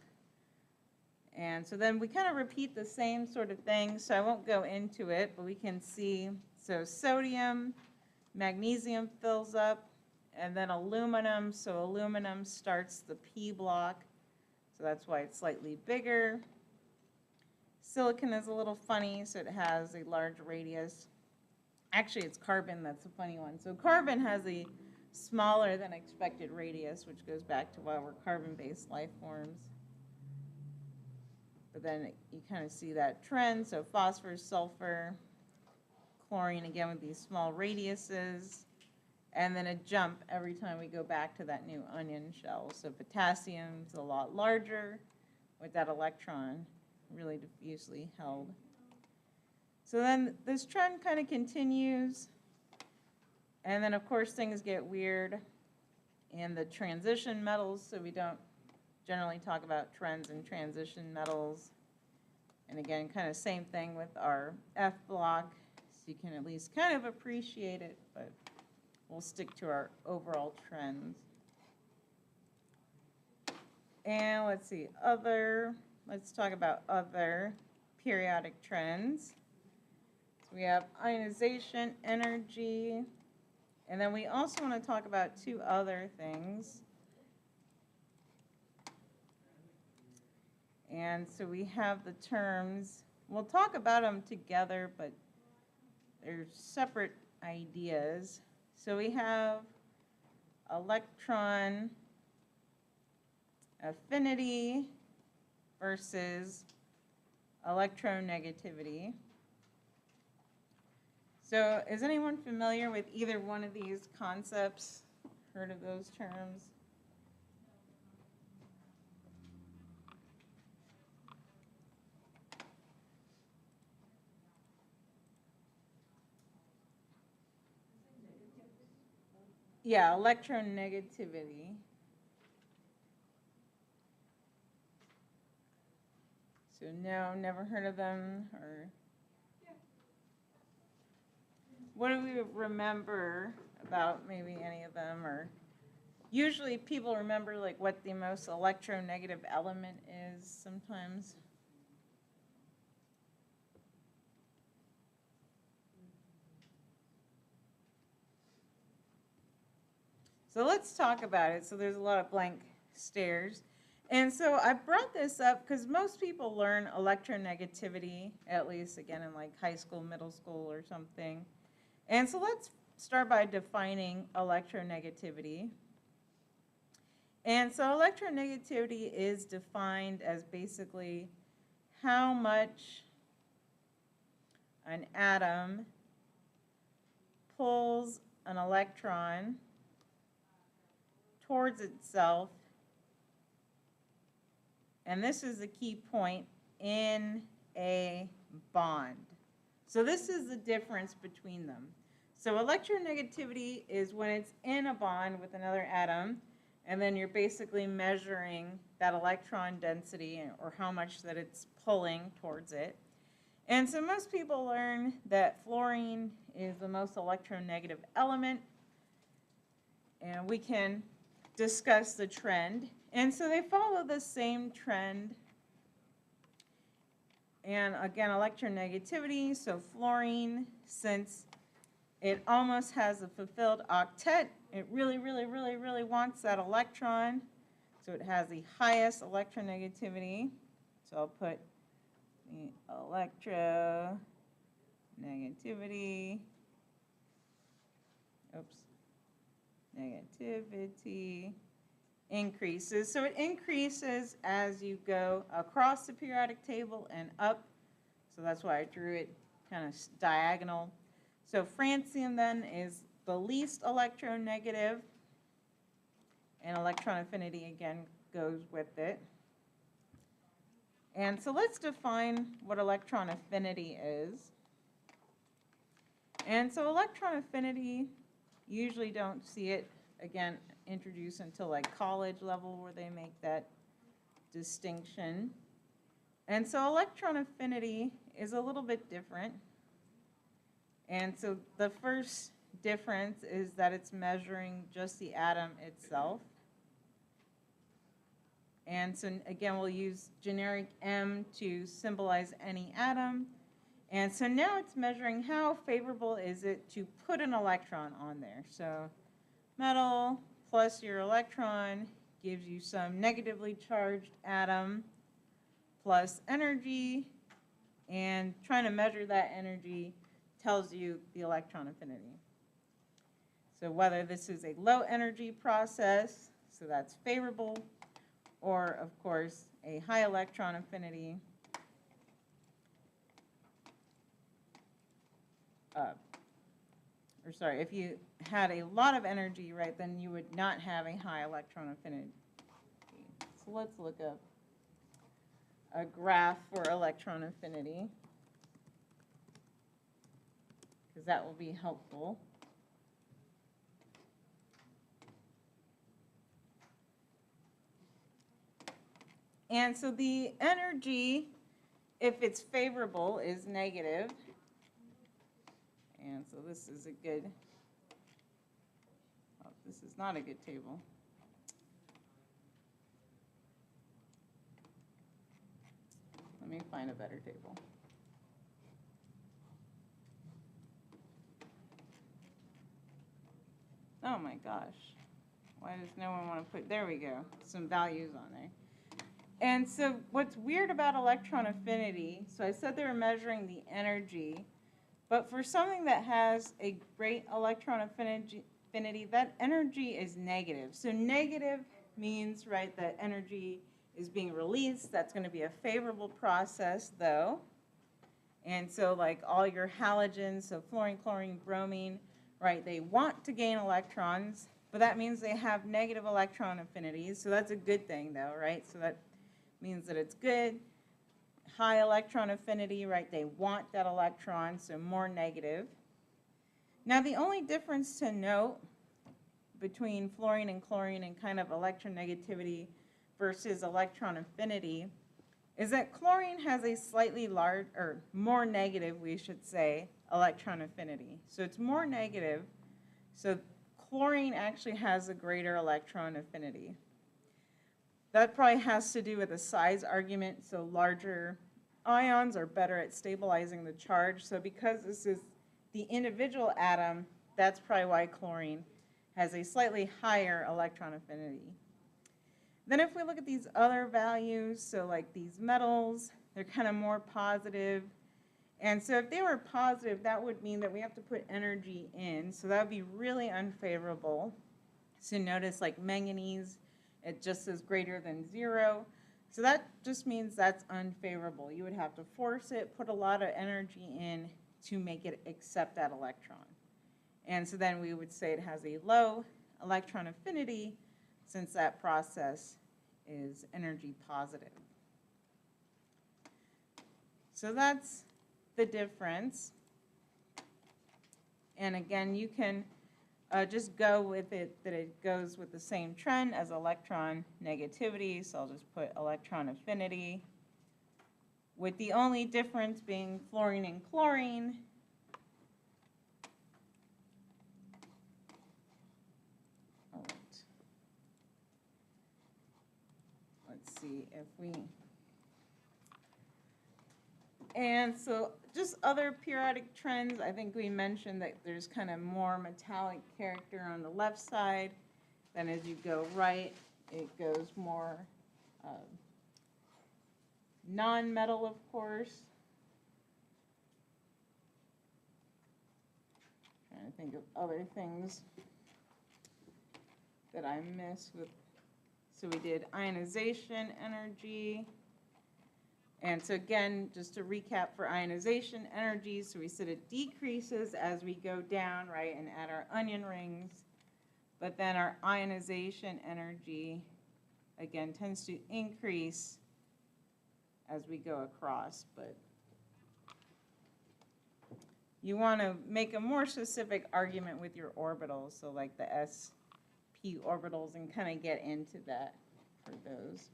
And so then we kind of repeat the same sort of thing, so I won't go into it, but we can see, so sodium, magnesium fills up, and then aluminum, so aluminum starts the P block. So that's why it's slightly bigger. Silicon is a little funny, so it has a large radius. Actually, it's carbon that's a funny one. So carbon has a smaller than expected radius, which goes back to why we're carbon-based life forms. But then you kind of see that trend. So phosphorus, sulfur, chlorine, again with these small radiuses. And then a jump every time we go back to that new onion shell. So potassium's a lot larger with that electron really diffusely held. So then this trend kind of continues. And then, of course, things get weird in the transition metals. So we don't generally talk about trends in transition metals. And again, kind of same thing with our F block. So you can at least kind of appreciate it, but we'll stick to our overall trends. And let's see, let's talk about other periodic trends. So we have ionization, energy, and then we also want to talk about 2 other things. And so we have the terms, we'll talk about them together, but they're separate ideas. So we have electron affinity versus electronegativity. So is anyone familiar with either one of these concepts? Heard of those terms? Yeah, electronegativity. So no, never heard of them, or what do we remember about maybe any of them, or usually people remember like what the most electronegative element is sometimes. So let's talk about it. So there's a lot of blank stares. And so I brought this up because most people learn electronegativity, at least again in like high school, middle school or something. And so let's start by defining electronegativity. And so electronegativity is defined as basically how much an atom pulls an electron towards itself, and this is the key point, in a bond. So this is the difference between them. So electronegativity is when it's in a bond with another atom, and then you're basically measuring that electron density or how much that it's pulling towards it. And so most people learn that fluorine is the most electronegative element, and we can discuss the trend. And so they follow the same trend. And again, electronegativity, so fluorine, since it almost has a fulfilled octet, it really, really, really, really wants that electron. So it has the highest electronegativity. So I'll put the electronegativity, negativity increases. So it increases as you go across the periodic table and up. So that's why I drew it kind of diagonal. So francium then is the least electronegative, and electron affinity again goes with it. And so let's define what electron affinity is. And so electron affinity, usually don't see it, again, introduced until like college level where they make that distinction. And so electron affinity is a little bit different. And so the first difference is that it's measuring just the atom itself. And so again, we'll use generic M to symbolize any atom. And so now it's measuring how favorable is it to put an electron on there. So metal plus your electron gives you some negatively charged atom plus energy, and trying to measure that energy tells you the electron affinity. So whether this is a low energy process, so that's favorable, or of course a high electron affinity, if you had a lot of energy, right, then you would not have a high electron affinity. So let's look up a graph for electron affinity, because that will be helpful. And so the energy, if it's favorable, is negative. And so this is a good, oh, this is not a good table. Let me find a better table. Oh my gosh. Why does no one want to put, there we go, some values on there. And so what's weird about electron affinity, so I said they were measuring the energy, but for something that has a great electron affinity, that energy is negative. So negative means, right, that energy is being released. That's going to be a favorable process, though. And so like all your halogens, so fluorine, chlorine, bromine, right, they want to gain electrons, but that means they have negative electron affinities. So that's a good thing, though, right? So that means that it's good. High electron affinity, right, they want that electron, so more negative. Now the only difference to note between fluorine and chlorine and kind of electronegativity versus electron affinity is that chlorine has a slightly large, or more negative, we should say, electron affinity. So it's more negative. So chlorine actually has a greater electron affinity. That probably has to do with the size argument, so larger ions are better at stabilizing the charge. So because this is the individual atom, that's probably why chlorine has a slightly higher electron affinity. Then if we look at these other values, so like these metals, they're kind of more positive. And so if they were positive, that would mean that we have to put energy in. So that would be really unfavorable. So notice like manganese, it just is greater than 0. So that just means that's unfavorable. You would have to force it, put a lot of energy in to make it accept that electron. And so then we would say it has a low electron affinity since that process is energy positive. So that's the difference. And again, you can just go with it that it goes with the same trend as electron negativity. So I'll just put electron affinity, with the only difference being fluorine and chlorine. All right. Let's see if we, and so just other periodic trends, I think we mentioned that there's kind of more metallic character on the left side. Then as you go right, it goes more non-metal, of course. Trying to think of other things that I missed with. So we did ionization energy. And so again, just to recap for ionization energy, so we said it decreases as we go down, right, and add our onion rings. But then our ionization energy, again, tends to increase as we go across. But you want to make a more specific argument with your orbitals, so like the sp orbitals, and kind of get into that for those.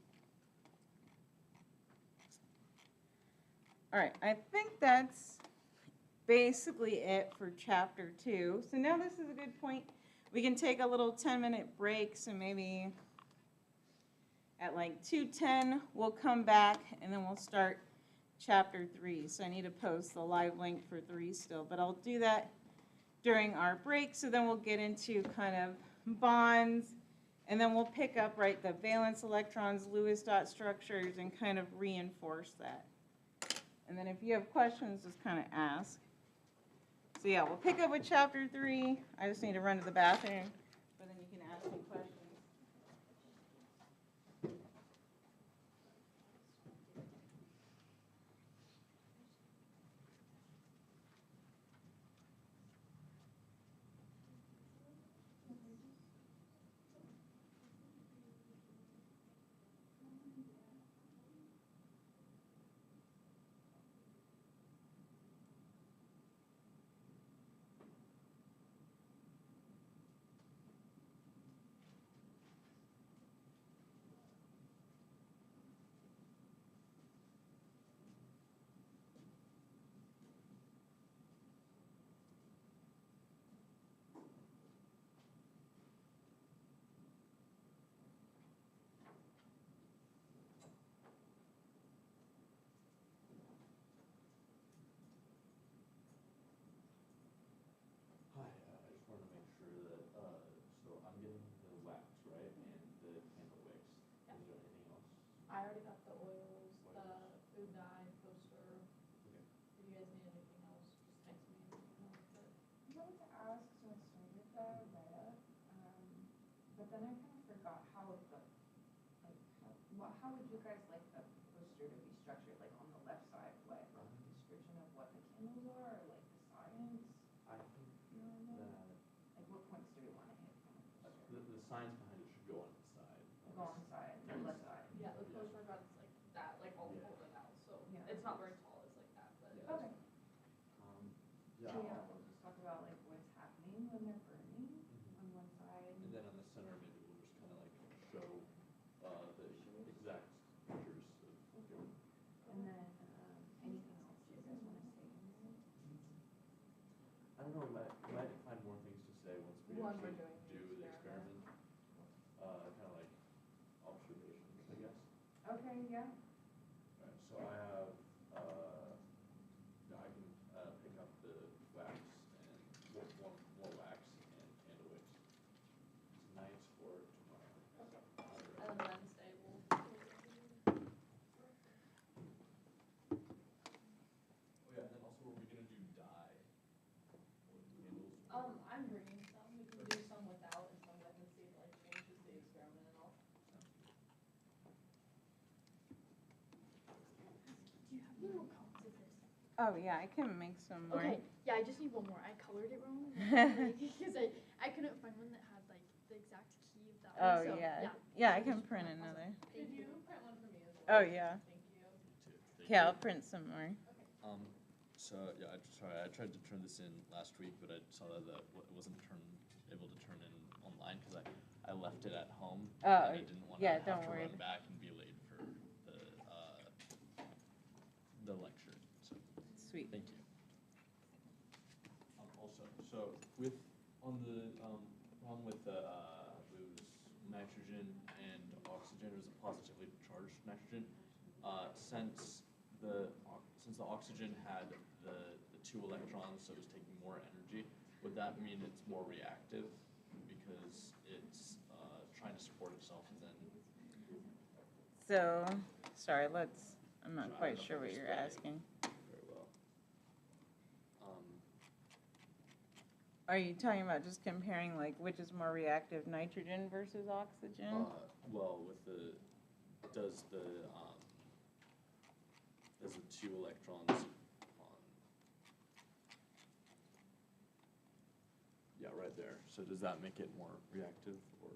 All right, I think that's basically it for chapter 2. So now this is a good point. We can take a little 10-minute break, so maybe at like 2:10 we'll come back and then we'll start chapter 3. So I need to post the live link for 3 still, but I'll do that during our break. So then we'll get into kind of bonds, and then we'll pick up, right, the valence electrons, Lewis dot structures, and kind of reinforce that. And then if you have questions, just kind of ask. So yeah, we'll pick up with chapter 3. I just need to run to the bathroom, but then you can ask me questions. Hi, I just wanted to make sure that, so I'm getting the wax, right, and the candle wicks. Yeah. Is there anything else? I already got the oils, the food dye, poster. Okay. If you guys need anything else, just text me and let me know. But I wanted to ask, so I started the write-up, but then I kind of forgot how it got, like, how would you guys like the poster to be structured? Like on the left side, what, like a description of what the candles are, or like the science? I think You know what I mean? that Like what points do we want to hit from the poster? the science behind it should go on the side. Go on the side, the left side. yeah, the Yeah. poster got like that, like all Yeah. pulled out. So Yeah. it's not very tall, it's like that, but. Yeah, that's Okay. fine. So yeah, we'll just talk about like what's happening when they're burning on one side. And then on the center, maybe we'll just kind of like show the exact features of your. And then, anything else you guys want to say in there? I don't know, we might find more things to say once we When we're actually doing Yeah. Alright, so I have, I can, pick up the wax and more wax and candle wicks. Tonight or tomorrow. And then Wednesday we'll. Oh yeah, and then also are we gonna do dye? Or candles? I'm bringing some, we can do some without and some with and see if it like changes the experiment and all. Do you have any more copies of this? Oh, yeah, I can make some more. Okay, yeah, I just need one more. I colored it wrong. Because I couldn't find one that had like the exact key of that Oh, one. So, yeah. Yeah, I can print Awesome. another. Could Thank you you. print one for me as well? Oh, yeah. Thank you. Okay, I'll print some more. So yeah, I tried to turn this in last week, but I saw that it wasn't able to turn in online because I left it at home. Oh, and I didn't want yeah, to have don't to worry. run back and be late for the lecture. So Sweet. thank you. Also, so with on the problem with the I believe it was nitrogen and oxygen, it was a positively charged nitrogen. Since the oxygen had the 2 electrons, so it was taking more energy, would that mean it's more reactive because it's trying to support itself and then? So, sorry, I'm not So I quite don't know if sure I what can you're explain asking. very well. Are you talking about just comparing like which is more reactive, nitrogen versus oxygen? Well, with does the 2 electrons on, yeah, right there. So does that make it more reactive or?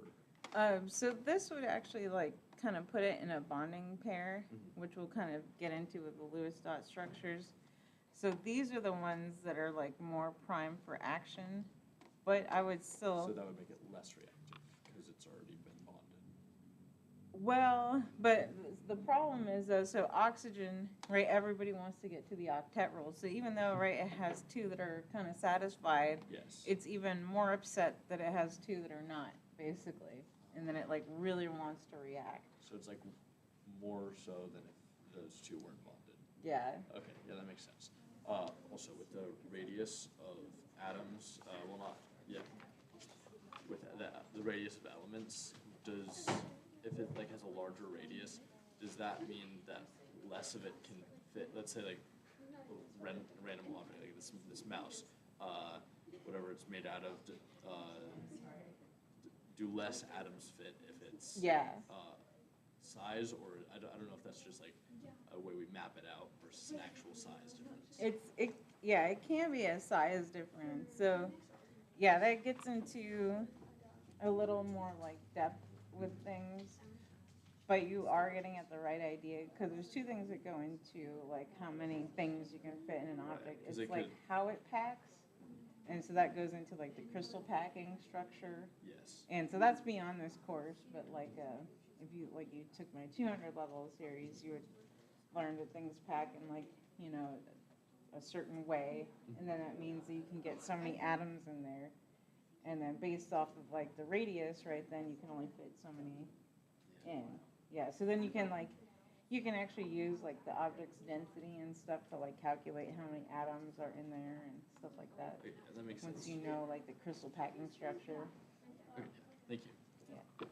So this would actually like kind of put it in a bonding pair, Mhm. which we'll kind of get into with the Lewis dot structures. So these are the ones that are like more prime for action, but I would still. So that would make it less reactive because it's already been bonded. Well, but the problem is though, so oxygen, right, everybody wants to get to the octet rule. So even though, right, it has 2 that are kind of satisfied, Yes. it's even more upset that it has 2 that are not, basically. And then it like really wants to react. So it's like more so than if those 2 weren't bonded. Yeah. Okay, yeah, that makes sense. Also with the radius of atoms, well not, yeah, with the radius of elements, if it like has a larger radius, does that mean that less of it can fit, let's say like a random object, like this mouse, whatever it's made out of, do less atoms fit if it's Yeah. size, or I don't know if that's just like a way we map it out versus an actual size difference. Yeah, it can be a size difference. So, yeah, that gets into a little more like depth with things. But you are getting at the right idea because there's 2 things that go into like how many things you can fit in an object. Right, 'cause It's it like could- how it packs, and so that goes into like the crystal packing structure. Yes. And so that's beyond this course, but like if you took my 200 level series, you would learn that things pack in like, you know, a certain way, and then that means that you can get so many atoms in there, and then based off of like the radius, right, then you can only fit so many in. Yeah, so then you can actually use like the object's density and stuff to like calculate how many atoms are in there and stuff like that. Okay, yeah, that makes sense. Once you know like the crystal packing structure. Okay, yeah, thank you. Yeah.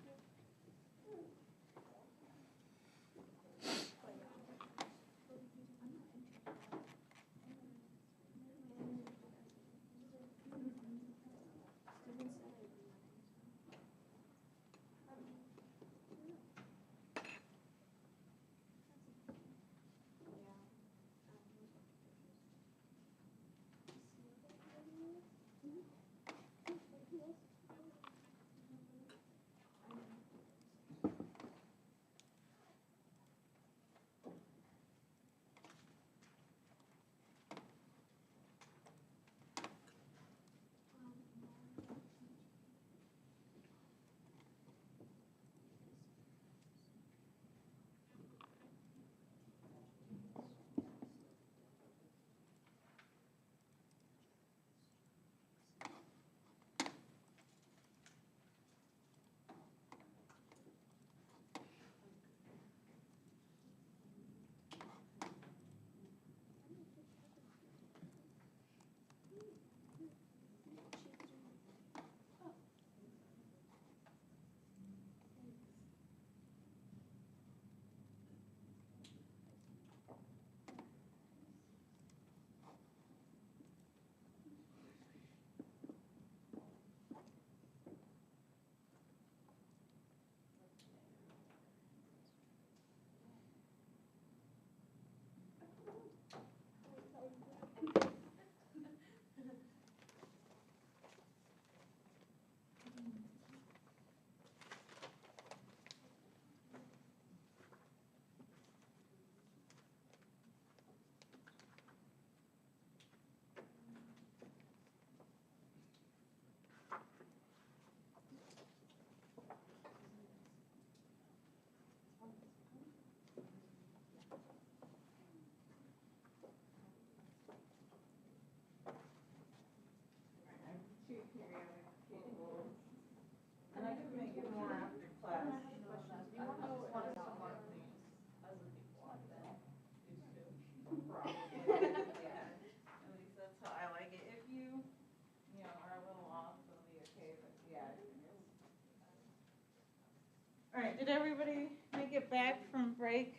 All right, did everybody make it back from break?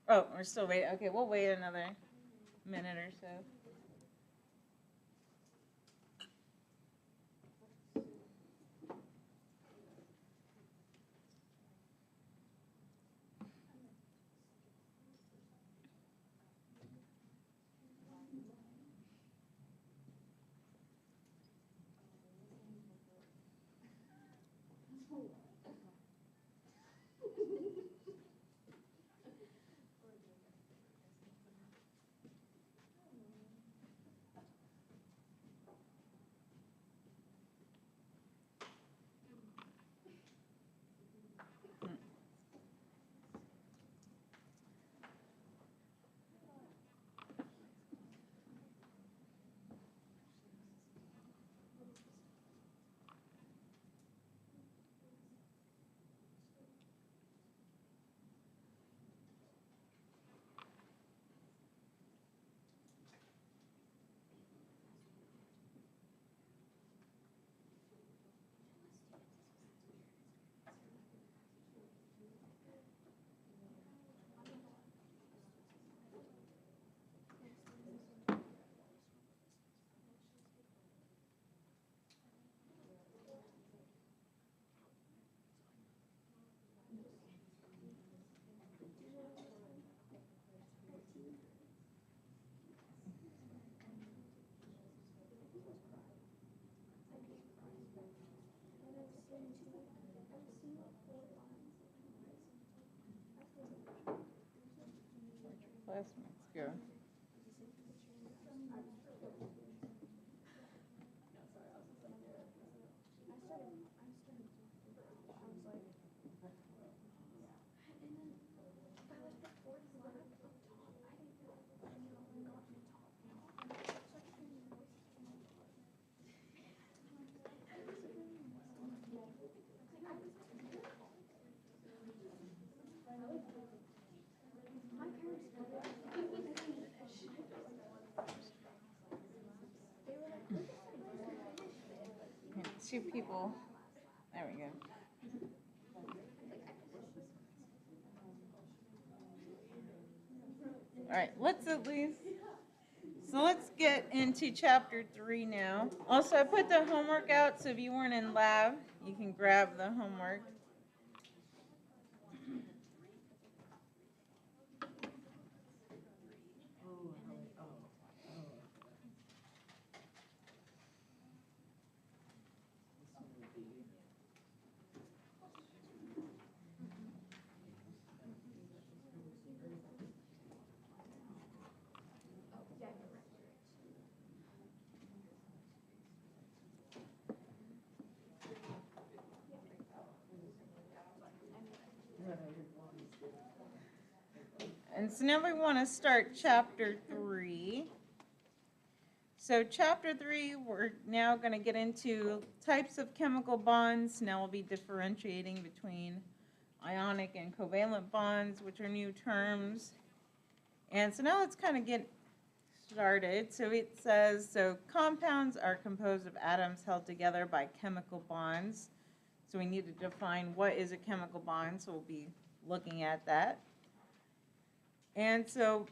Oh, we're still waiting. Okay, we'll wait another minute or so. Classmates go. Two people. There we go. All right, let's get into chapter 3 now. Also, I put the homework out, so if you weren't in lab, you can grab the homework. And so now we want to start chapter 3. So chapter 3, we're now going to get into types of chemical bonds. Now we'll be differentiating between ionic and covalent bonds, which are new terms. And so now let's kind of get started. So it says, so compounds are composed of atoms held together by chemical bonds. So we need to define what is a chemical bond, so we'll be looking at that. And so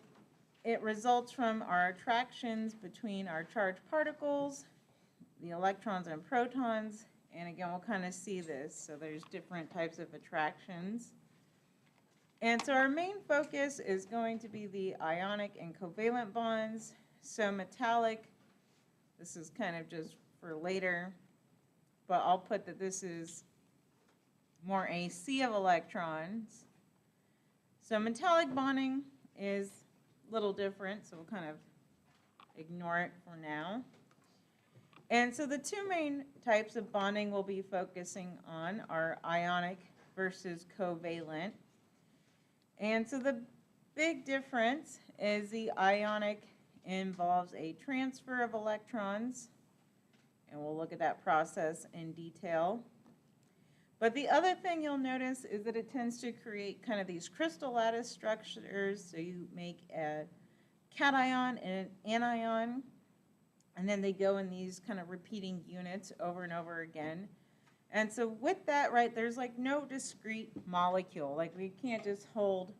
it results from our attractions between our charged particles, the electrons and protons, and again, we'll kind of see this. So there's different types of attractions. And so our main focus is going to be the ionic and covalent bonds. So metallic, this is kind of just for later, but I'll put that this is more a sea of electrons. So metallic bonding is a little different, so we'll kind of ignore it for now. And so the two main types of bonding we'll be focusing on are ionic versus covalent. And so the big difference is the ionic involves a transfer of electrons, and we'll look at that process in detail. But the other thing you'll notice is that it tends to create kind of these crystal lattice structures. So you make a cation and an anion, and then they go in these kind of repeating units over and over again. And so with that, right, there's like no discrete molecule. Like we can't just hold,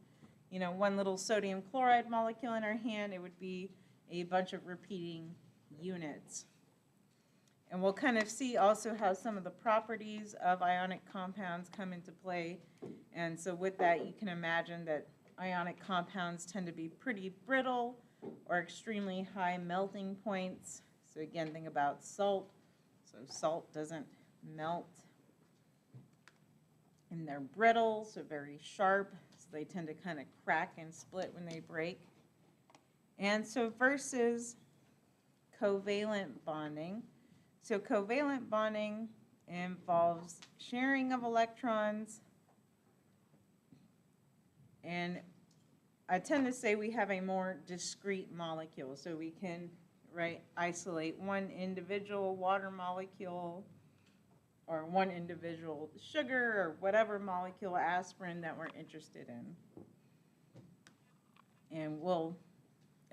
one little sodium chloride molecule in our hand. It would be a bunch of repeating units. And we'll kind of see also how some of the properties of ionic compounds come into play. And so with that, you can imagine that ionic compounds tend to be pretty brittle or extremely high melting points. So again, think about salt. So salt doesn't melt. And they're brittle, so very sharp. So they tend to kind of crack and split when they break. And so versus covalent bonding. So covalent bonding involves sharing of electrons. And I tend to say we have a more discrete molecule. So we can, isolate one individual water molecule or one individual sugar or whatever molecule aspirin that we're interested in. And we'll,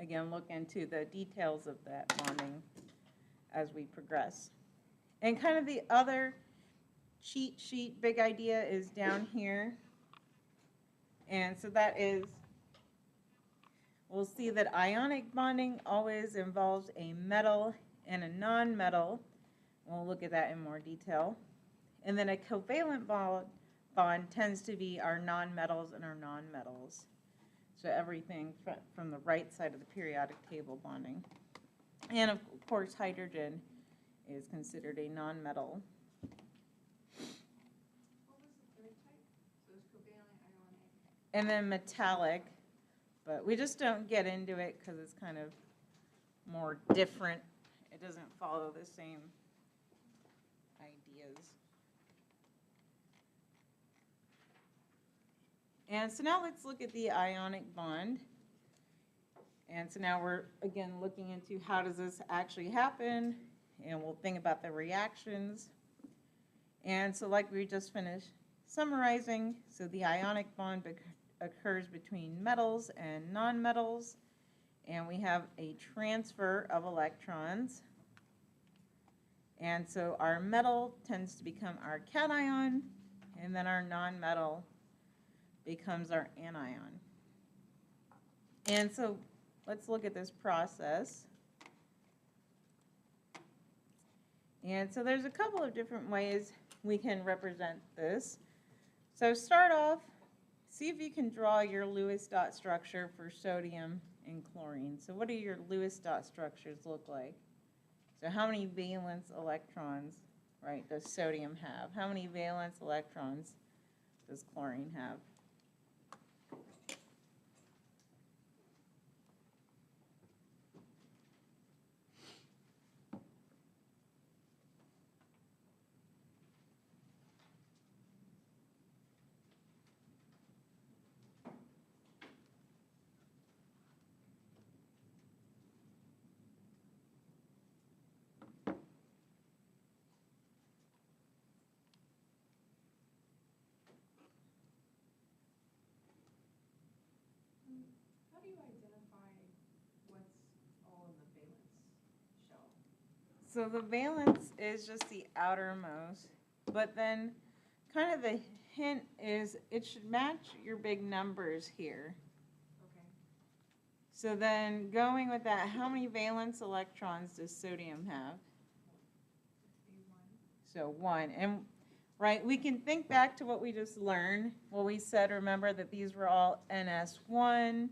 again, look into the details of that bonding as we progress. And kind of the other cheat sheet big idea is down here. And so that is, we'll see that ionic bonding always involves a metal and a non-metal. We'll look at that in more detail. And then a covalent bond tends to be our non-metals and our non-metals. So everything from the right side of the periodic table bonding. And of course, hydrogen is considered a non-metal. What was the third type? So it was covalent, ionic. And then metallic, but we just don't get into it because it's kind of more different. It doesn't follow the same ideas. And so now let's look at the ionic bond. And so now we're, again, looking into how does this actually happen, and we'll think about the reactions. And so like we just finished summarizing, so the ionic bond occurs between metals and nonmetals, and we have a transfer of electrons. And so our metal tends to become our cation, and then our nonmetal becomes our anion. And so let's look at this process. And so there's a couple of different ways we can represent this. So start off, see if you can draw your Lewis dot structure for sodium and chlorine. So what do your Lewis dot structures look like? So how many valence electrons, does sodium have? How many valence electrons does chlorine have? How do you identify what's all in the valence shell? So the valence is just the outermost, but then kind of the hint is it should match your big numbers here. Okay. So then going with that, how many valence electrons does sodium have? So 1. And we can think back to what we just learned. Well, we said, remember that these were all NS1.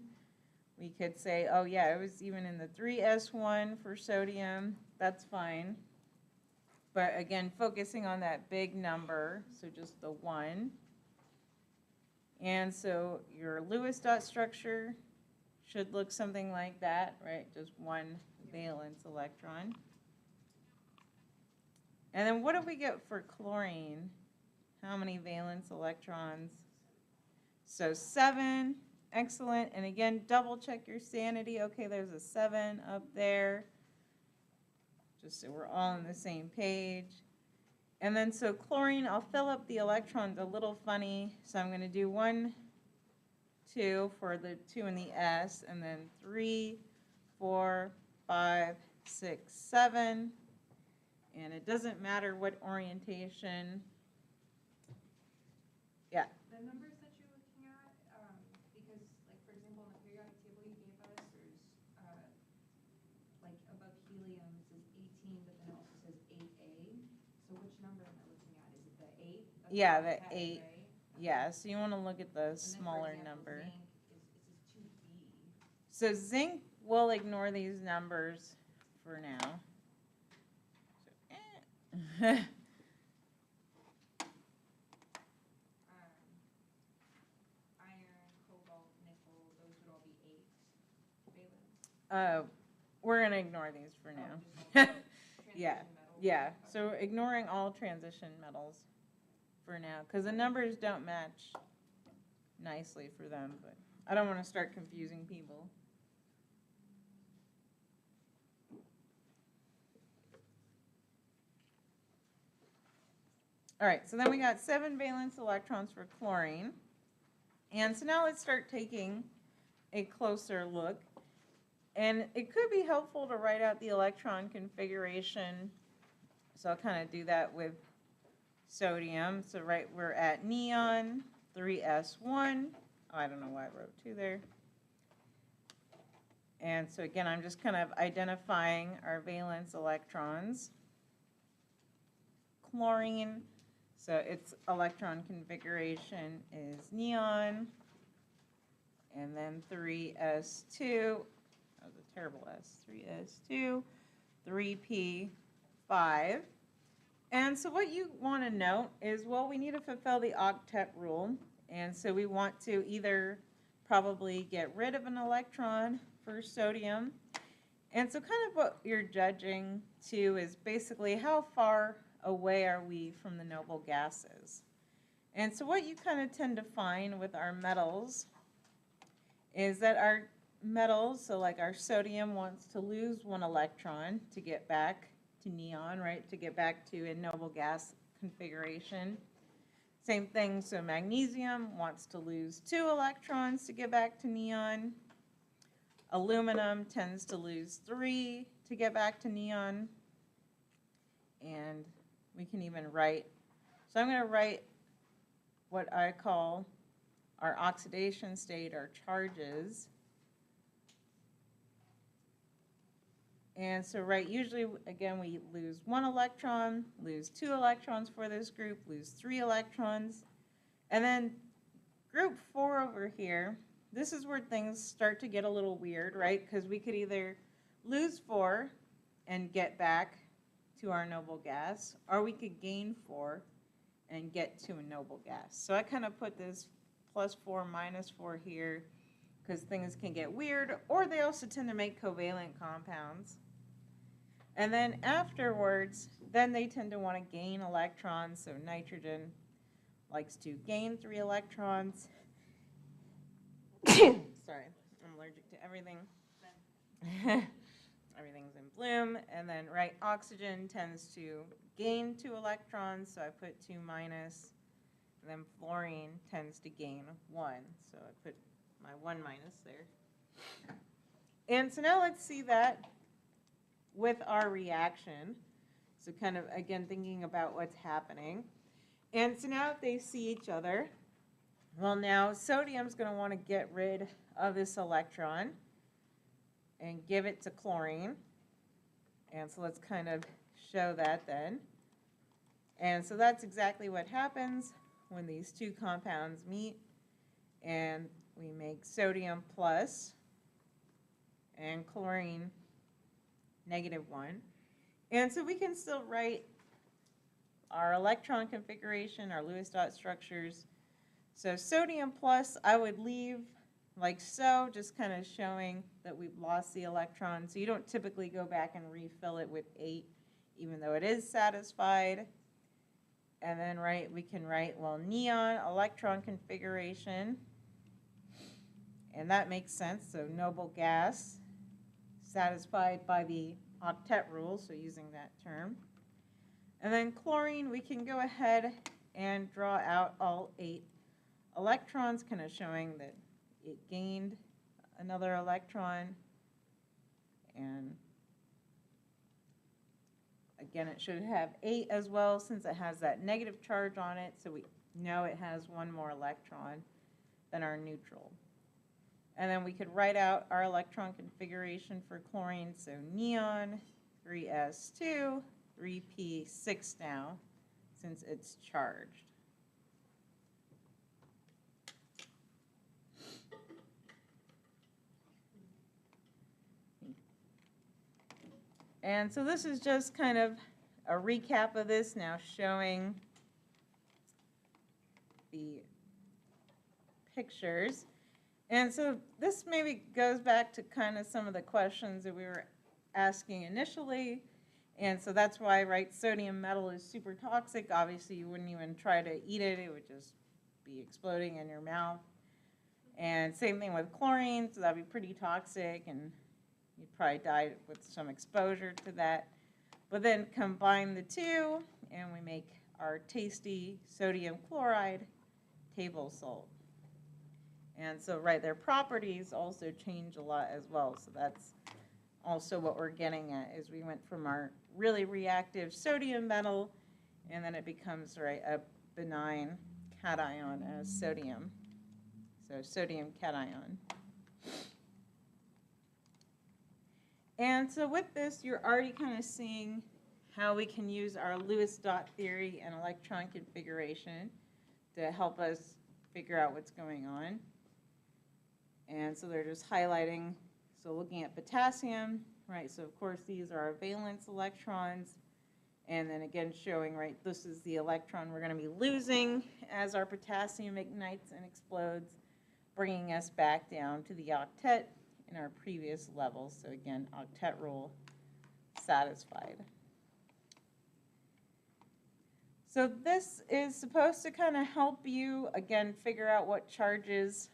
We could say, oh yeah, it was even in the 3S1 for sodium. That's fine. But again, focusing on that big number, so just the 1. And so your Lewis dot structure should look something like that, Just 1 valence electron. And then what do we get for chlorine? How many valence electrons? So 7, excellent. And again, double check your sanity. Okay, there's a 7 up there. Just so we're all on the same page. And then so chlorine, I'll fill up the electrons a little funny. So I'm going to do 1, 2 for the 2 and the S, and then 3, 4, 5, 6, 7. And it doesn't matter what orientation the numbers that you're looking at, because like, for example, on the periodic table you gave us, there's, like above helium, it says 18, but then it also says 8A. So which number am I looking at? Is it the 8? That's Yeah, the the octet, 8. right? Yeah, so you want to look at the And then, for smaller example, number. zinc it says 2B. So zinc, we'll ignore these numbers for now. So, Iron, cobalt, nickel, those would all be 8 valence. we're going to ignore these for Oh, now. just all the Yeah, transition metals. yeah. Okay. So ignoring all transition metals for now, because the numbers don't match nicely for them, but I don't want to start confusing people. All right, so then we got 7 valence electrons for chlorine. And so now let's start taking a closer look. And it could be helpful to write out the electron configuration. So I'll kind of do that with sodium. So right, we're at neon, 3s1. Oh, I don't know why I wrote 2 there. And so again, I'm just kind of identifying our valence electrons. Chlorine, so its electron configuration is neon, and then 3s2, that was a terrible S, 3s2, 3p5. And so what you want to note is, well, we need to fulfill the octet rule, and so we want to either probably get rid of an electron for sodium. And so kind of what you're judging too is basically how far away are we from the noble gases. And so what you kind of tend to find with our metals is that our metals, so like our sodium wants to lose 1 electron to get back to neon, right, to get back to a noble gas configuration. Same thing, so magnesium wants to lose 2 electrons to get back to neon. Aluminum tends to lose 3 to get back to neon. And we can even write, so I'm going to write what I call our oxidation state, our charges. And so, right, usually, again, we lose 1 electron, lose 2 electrons for this group, lose 3 electrons. And then group 4 over here, this is where things start to get a little weird, right? Because we could either lose 4 and get back to our noble gas, or we could gain 4 and get to a noble gas. So I kind of put this +4, -4 here because things can get weird, or they also tend to make covalent compounds. And then afterwards, then they tend to want to gain electrons. So nitrogen likes to gain 3 electrons. Sorry, I'm allergic to everything. Everything's in bloom. And then, right, oxygen tends to gain 2 electrons, so I put 2 minus. And then fluorine tends to gain 1, so I put my 1 minus there. And so now let's see that with our reaction. So kind of, again, thinking about what's happening. And so now if they see each other, well, now sodium's going to want to get rid of this electron and give it to chlorine. And so let's kind of show that then. And so that's exactly what happens when these 2 compounds meet. And we make sodium plus and chlorine -1. And so we can still write our electron configuration, our Lewis dot structures. So sodium plus, I would leave like so, just kind of showing that we've lost the electron. So you don't typically go back and refill it with 8, even though it is satisfied. And then, right, we can write, well, neon electron configuration. And that makes sense. So noble gas satisfied by the octet rule, so using that term. And then chlorine, we can go ahead and draw out all 8 electrons, kind of showing that it gained another electron. And again, it should have 8 as well, since it has that negative charge on it. So No, it has one more electron than our neutral. And then we could write out our electron configuration for chlorine. So neon, 3s2, 3p6 now, since it's charged. And so this is just kind of a recap of this now, showing the pictures. And so this maybe goes back to kind of some of the questions that we were asking initially. And so that's why, right, sodium metal is super toxic. Obviously, you wouldn't even try to eat it. It would just be exploding in your mouth. And same thing with chlorine, so that'd be pretty toxic, and you'd probably die with some exposure to that. But then combine the two, and we make our tasty sodium chloride table salt. And so, right, their properties also change a lot as well. So that's also what we're getting at, is we went from our really reactive sodium metal, and then it becomes, right, a benign cation as sodium. So sodium cation. And so with this, you're already kind of seeing how we can use our Lewis dot theory and electron configuration to help us figure out what's going on. And so they're just highlighting, so looking at potassium, right, so of course these are our valence electrons, and then again showing, right, this is the electron we're going to be losing as our potassium ignites and explodes, bringing us back down to the octet in our previous level. So again, octet rule satisfied. So this is supposed to kind of help you, again, figure out what charges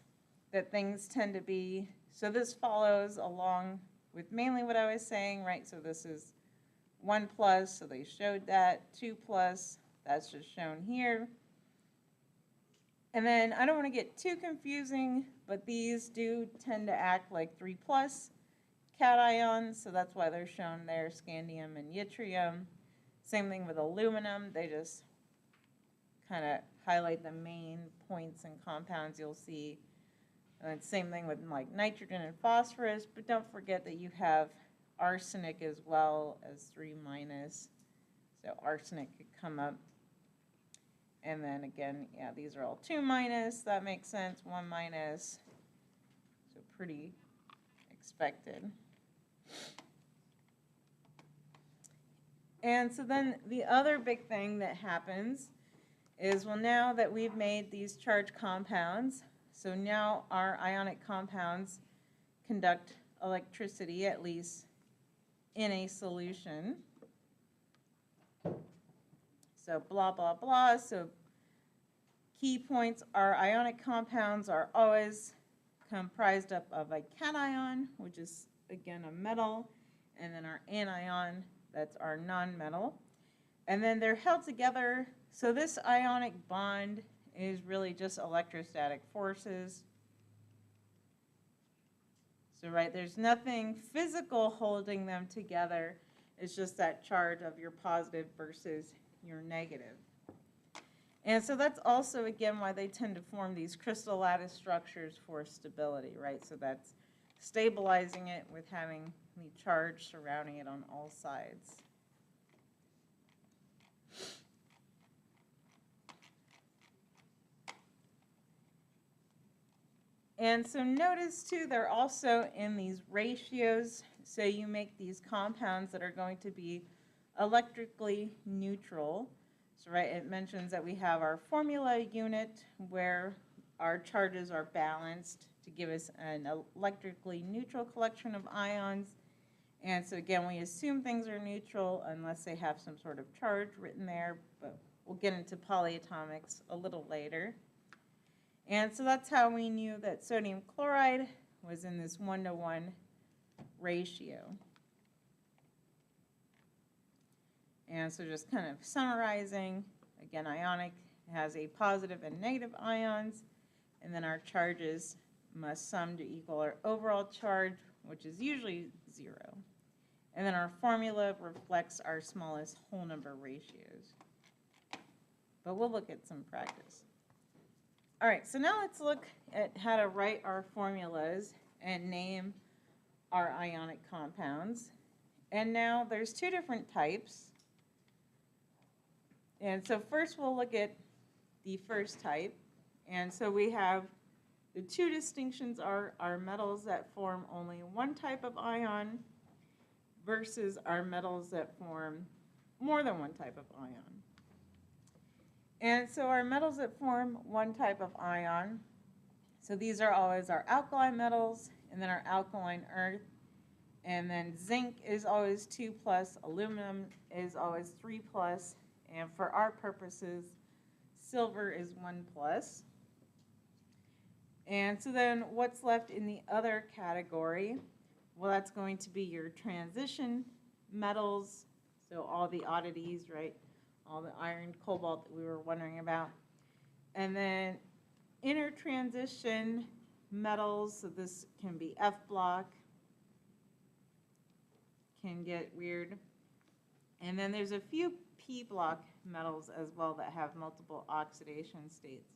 that things tend to be. So this follows along with mainly what I was saying, right? So this is 1 plus, so they showed that. 2 plus, that's just shown here. And then I don't want to get too confusing, but these do tend to act like 3 plus cations, so that's why they're shown there, scandium and yttrium. Same thing with aluminum, they just kind of highlight the main points and compounds you'll see. And same thing with like nitrogen and phosphorus, but don't forget that you have arsenic as well as 3 minus. So arsenic could come up. And then again, yeah, these are all 2 minus, that makes sense, 1 minus. So pretty expected. And so then the other big thing that happens is, well, now that we've made these charged compounds, so now our ionic compounds conduct electricity, at least in a solution. So blah, blah, blah. So key points, our ionic compounds are always comprised up of a cation, which is, again, a metal, and then our anion, that's our nonmetal. And then they're held together. So this ionic bond is really just electrostatic forces. So, right, there's nothing physical holding them together. It's just that charge of your positive versus your negative. And so that's also, again, why they tend to form these crystal lattice structures for stability, right? So that's stabilizing it with having the charge surrounding it on all sides. And so notice, too, they're also in these ratios. So you make these compounds that are going to be electrically neutral. So, right, it mentions that we have our formula unit where our charges are balanced to give us an electrically neutral collection of ions. And so, again, we assume things are neutral unless they have some sort of charge written there, but we'll get into polyatomics a little later. And so that's how we knew that sodium chloride was in this 1-to-1 ratio. And so just kind of summarizing, again, ionic has a positive and negative ions, and then our charges must sum to equal our overall charge, which is usually 0. And then our formula reflects our smallest whole number ratios. But we'll look at some practice. All right, so now let's look at how to write our formulas and name our ionic compounds. And now there's two different types. And so first we'll look at the first type. And so we have the two distinctions are our metals that form only one type of ion versus our metals that form more than one type of ion. And so our metals that form one type of ion, so these are always our alkali metals, and then our alkaline earth, and then zinc is always 2+, aluminum is always 3+, and for our purposes, silver is 1+. And so then what's left in the other category? Well, that's going to be your transition metals, so all the oddities, right? All the iron, cobalt that we were wondering about. And then intertransition metals, so this can be F block, can get weird. And then there's a few P block metals as well that have multiple oxidation states.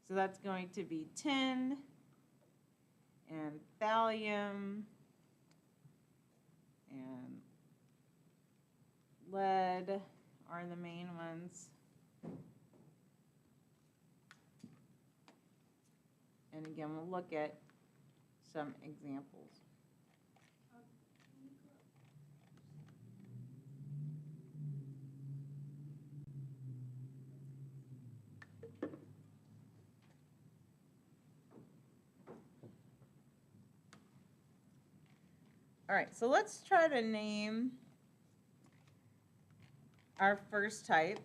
So that's going to be tin and thallium and lead are the main ones. And again, we'll look at some examples. All right, so let's try to name our first type.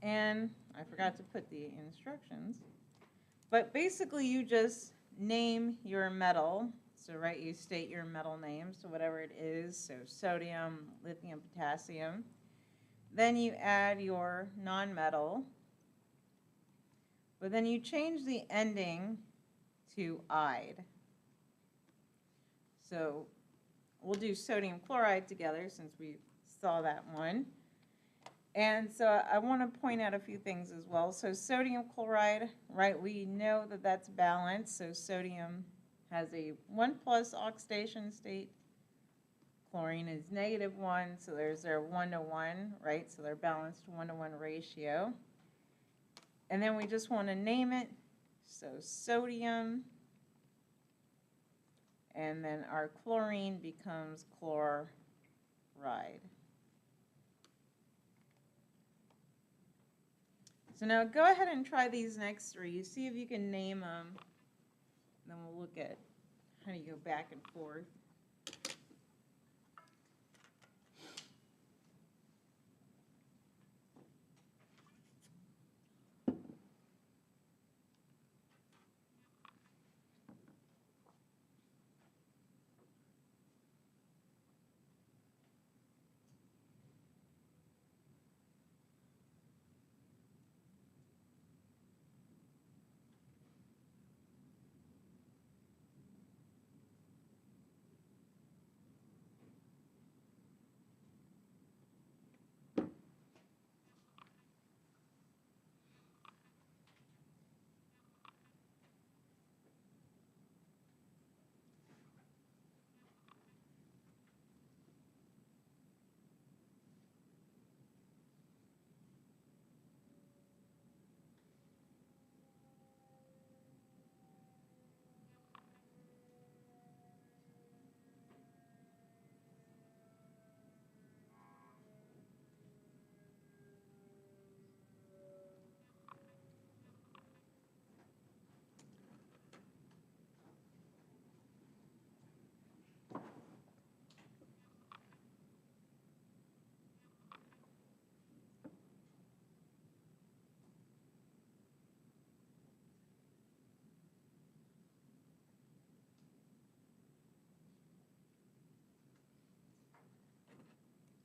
And I forgot to put the instructions. But basically, you just name your metal. So, right, you state your metal name, so whatever it is, so sodium, lithium, potassium. Then you add your nonmetal. But then you change the ending to "ide." So we'll do sodium chloride together since we saw that one. And so I want to point out a few things as well. So sodium chloride, right, we know that that's balanced. So sodium has a 1+ oxidation state. Chlorine is -1, so there's their 1:1, right? So they're balanced 1:1 ratio. And then we just want to name it. So sodium. And then our chlorine becomes chloride. So now go ahead and try these next three. See if you can name them. Then we'll look at how do you go back and forth.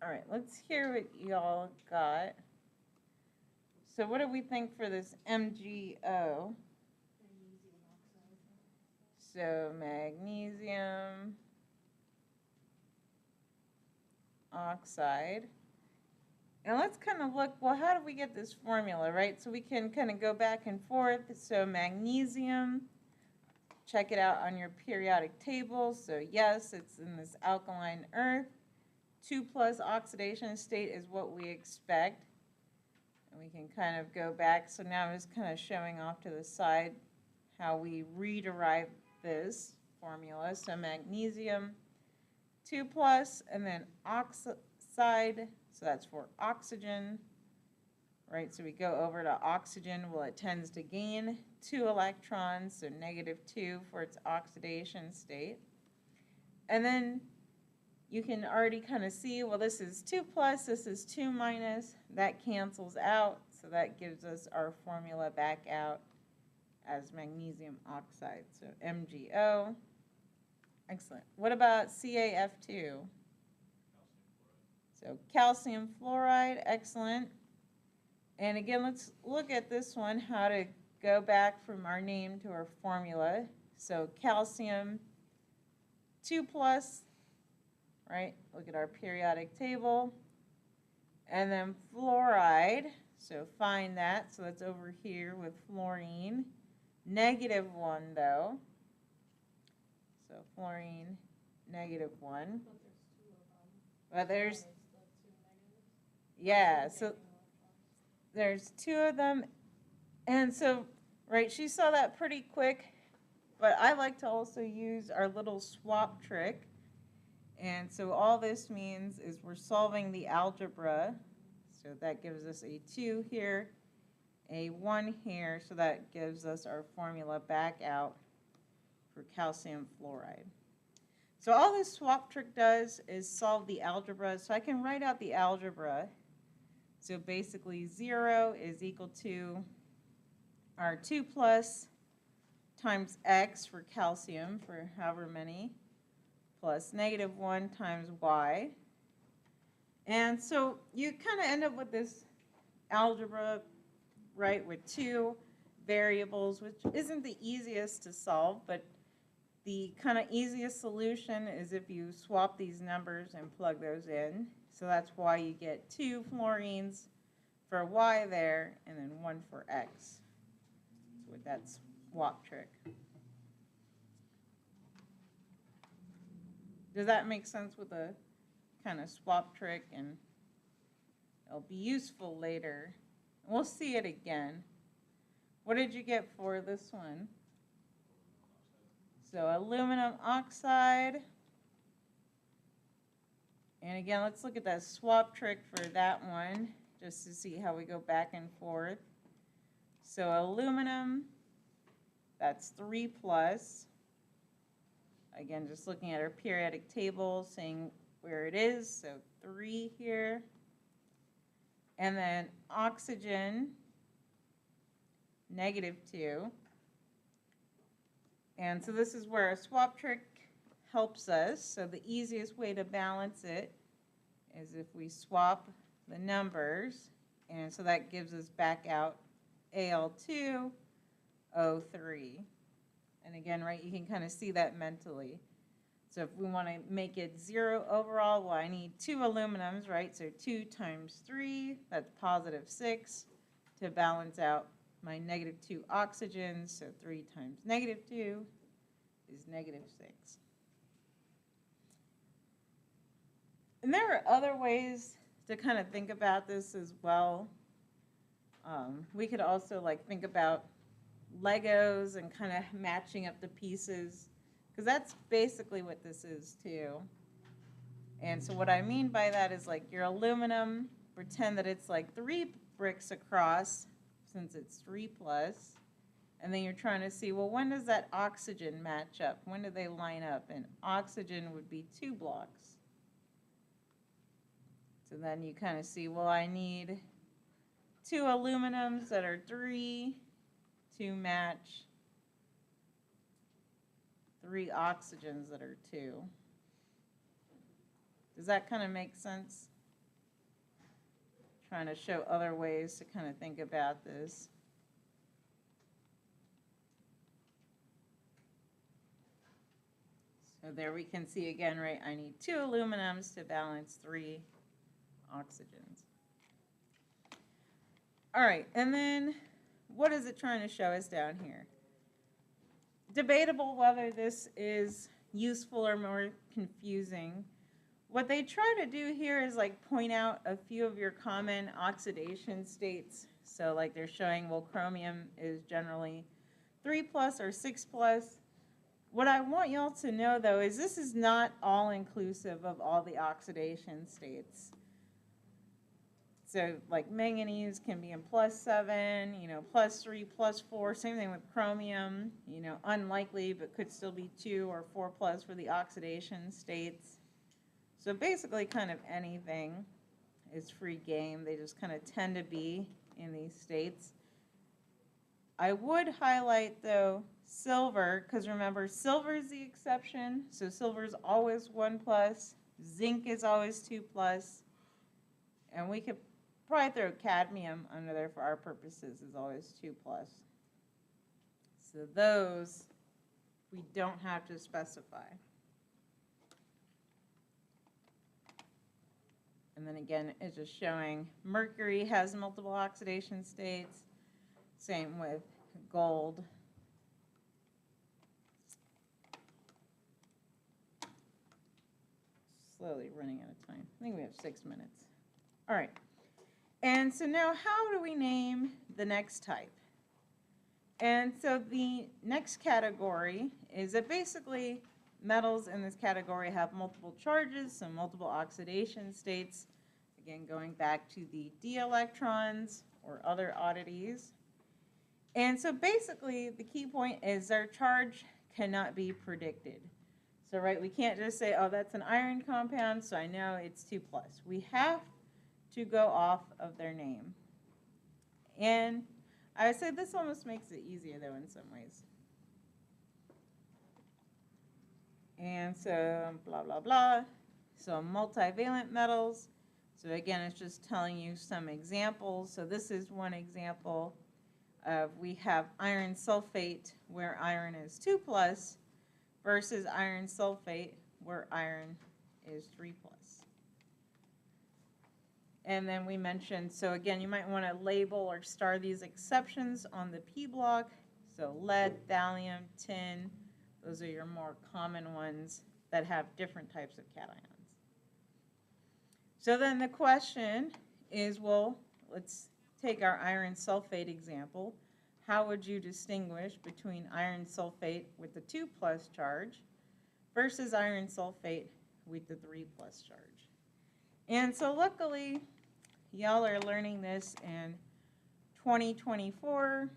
All right, let's hear what y'all got. So what do we think for this MgO? So magnesium oxide. And let's kind of look, well, how do we get this formula, right? So we can kind of go back and forth. So magnesium, check it out on your periodic table. So yes, it's in this alkaline earth. 2+ oxidation state is what we expect. And we can kind of go back. So now I'm just kind of showing off to the side how we rederive this formula. So magnesium, 2+, and then oxide, so that's for oxygen, right? So we go over to oxygen, well, it tends to gain 2 electrons, so -2 for its oxidation state. And then you can already kind of see, well, this is 2+, this is 2-, that cancels out, so that gives us our formula back out as magnesium oxide, so MgO. Excellent. What about CaF2? So calcium fluoride, excellent. And again, let's look at this one, how to go back from our name to our formula. So calcium, 2+, right? Look at our periodic table. And then fluoride, so find that. So that's over here with fluorine. -1 though. So fluorine, -1. But there's, yeah, so there's 2 of them. And so, right, she saw that pretty quick. But I like to also use our little swap trick. And so all this means is we're solving the algebra. So that gives us a 2 here, a 1 here. So that gives us our formula back out for calcium fluoride. So all this swap trick does is solve the algebra. So I can write out the algebra. So basically 0 is equal to our 2+ times X for calcium for however many, plus -1 times Y. And so you kind of end up with this algebra, right, with 2 variables, which isn't the easiest to solve, but the kind of easiest solution is if you swap these numbers and plug those in. So that's why you get 2 fluorines for Y there, and then 1 for X. So with that swap trick. Does that make sense with a kind of swap trick? And it'll be useful later. We'll see it again. What did you get for this one? So aluminum oxide. And again, let's look at that swap trick for that one, just to see how we go back and forth. So aluminum, that's 3+. Again, just looking at our periodic table, seeing where it is, so 3 here. And then oxygen, -2. And so this is where a swap trick helps us. So the easiest way to balance it is if we swap the numbers. And so that gives us back out Al2O3. And again, right, you can kind of see that mentally. So if we want to make it 0 overall, well, I need 2 aluminums, right? So 2 times 3, that's +6 to balance out my -2 oxygens. So 3 times -2 is -6. And there are other ways to kind of think about this as well. We could also like think about Legos and kind of matching up the pieces, because that's basically what this is too. And so what I mean by that is like your aluminum, pretend that it's like 3 bricks across, since it's 3+, and then you're trying to see, well, when does that oxygen match up? When do they line up? And oxygen would be 2 blocks. So then you kind of see, well, I need 2 aluminums that are 3 to match 3 oxygens that are 2. Does that kind of make sense? Trying to show other ways to kind of think about this. So there we can see again, right, I need 2 aluminums to balance 3 oxygens. All right, and then what is it trying to show us down here? Debatable whether this is useful or more confusing. What they try to do here is like point out a few of your common oxidation states. So like they're showing, well, chromium is generally 3+ or 6+. What I want y'all to know though is this is not all inclusive of all the oxidation states. So like manganese can be in +7, +3, +4, same thing with chromium, unlikely, but could still be 2 or 4+ for the oxidation states. So basically kind of anything is free game. They just kind of tend to be in these states. I would highlight though silver, because remember silver is the exception. So silver is always 1+, zinc is always 2+, and we could probably throw cadmium under there for our purposes is always 2+. So those we don't have to specify. And then again, it's just showing mercury has multiple oxidation states. Same with gold. Slowly running out of time. I think we have 6 minutes. All right. And so now how do we name the next type? And so the next category is that basically metals in this category have multiple charges, so multiple oxidation states. Again, going back to the d electrons or other oddities. And so basically the key point is their charge cannot be predicted. So right, we can't just say, oh, that's an iron compound, so I know it's 2+. We have to go off of their name. And I would say this almost makes it easier though in some ways. And so blah, blah, blah. So multivalent metals. So again, it's just telling you some examples. So this is one example of we have iron sulfate where iron is 2+ versus iron sulfate where iron is 3+. And then we mentioned, so again, you might want to label or star these exceptions on the P block. So lead, thallium, tin, those are your more common ones that have different types of cations. So then the question is, well, let's take our iron sulfate example. How would you distinguish between iron sulfate with the 2+ charge versus iron sulfate with the 3+ charge? And so luckily, y'all are learning this in 2024,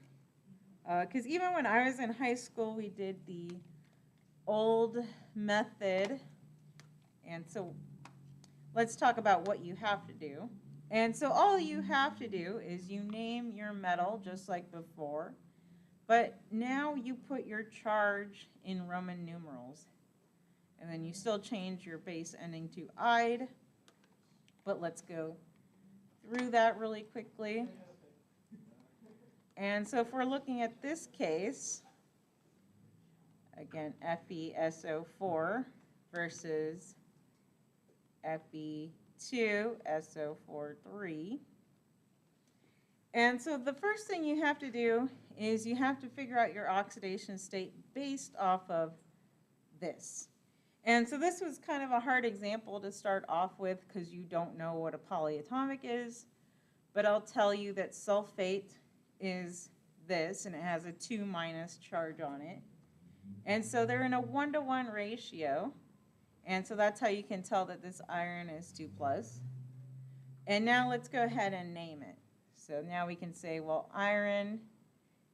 because even when I was in high school, we did the old method. And so let's talk about what you have to do. And so all you have to do is you name your metal just like before, but now you put your charge in Roman numerals. And then you still change your base ending to "-ide", but let's go through that really quickly. And so if we're looking at this case, again, FeSO4 versus Fe2SO43. And so the first thing you have to do is you have to figure out your oxidation state based off of this. And so this was kind of a hard example to start off with because you don't know what a polyatomic is, but I'll tell you that sulfate is this, and it has a 2- charge on it. And so they're in a 1-to-1 ratio, and so that's how you can tell that this iron is 2+. And now let's go ahead and name it. So now we can say, well, iron,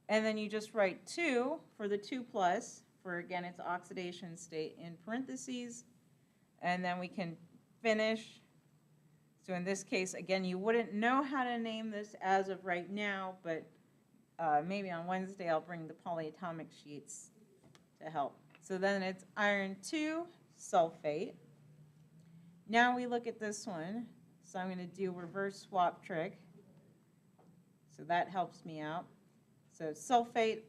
and then you just write 2 for the 2+, for again its oxidation state in parentheses, and then we can finish. So in this case, again, you wouldn't know how to name this as of right now, but maybe on Wednesday I'll bring the polyatomic sheets to help. So then it's iron 2 sulfate. Now we look at this one. So I'm going to do reverse swap trick. So that helps me out. So sulfate,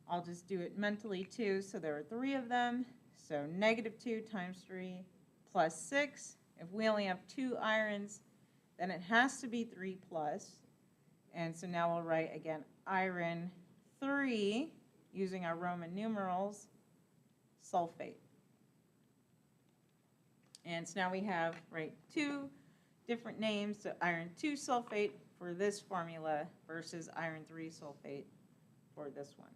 I'll just do it mentally too. So there are 3 of them. So -2 times 3 plus 6. If we only have 2 irons, then it has to be 3+. And so now we'll write again iron 3 using our Roman numerals, sulfate. And so now we have, right, 2 different names, so iron 2 sulfate for this formula versus iron 3 sulfate for this one.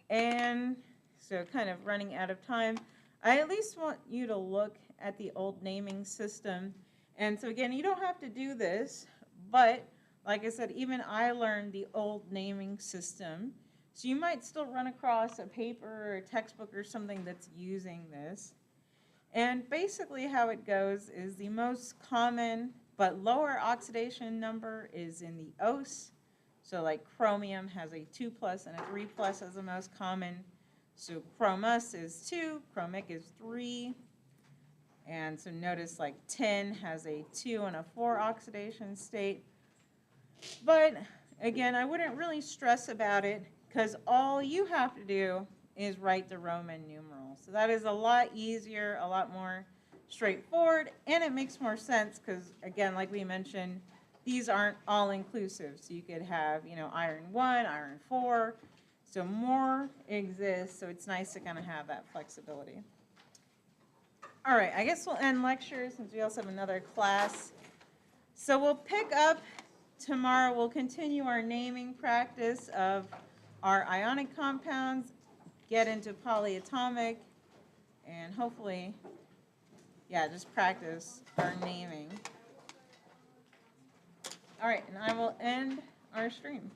And so kind of running out of time, I at least want you to look at the old naming system. And so again, you don't have to do this, but like I said, even I learned the old naming system. So you might still run across a paper or a textbook or something that's using this. And basically how it goes is the most common but lower oxidation number is in the OS. So like chromium has a 2+ and a 3+ as the most common. So chromous is 2, chromic is 3. And so notice like tin has a 2 and a 4 oxidation state. But again, I wouldn't really stress about it because all you have to do is write the Roman numerals. So that is a lot easier, a lot more straightforward, and it makes more sense because, again, like we mentioned, these aren't all inclusive. So you could have, you know, iron 1, iron 4. So more exists, so it's nice to kind of have that flexibility. All right, I guess we'll end lecture since we also have another class. So we'll pick up tomorrow. We'll continue our naming practice of our ionic compounds, get into polyatomic, and hopefully, yeah, just practice our naming. All right, and I will end our stream.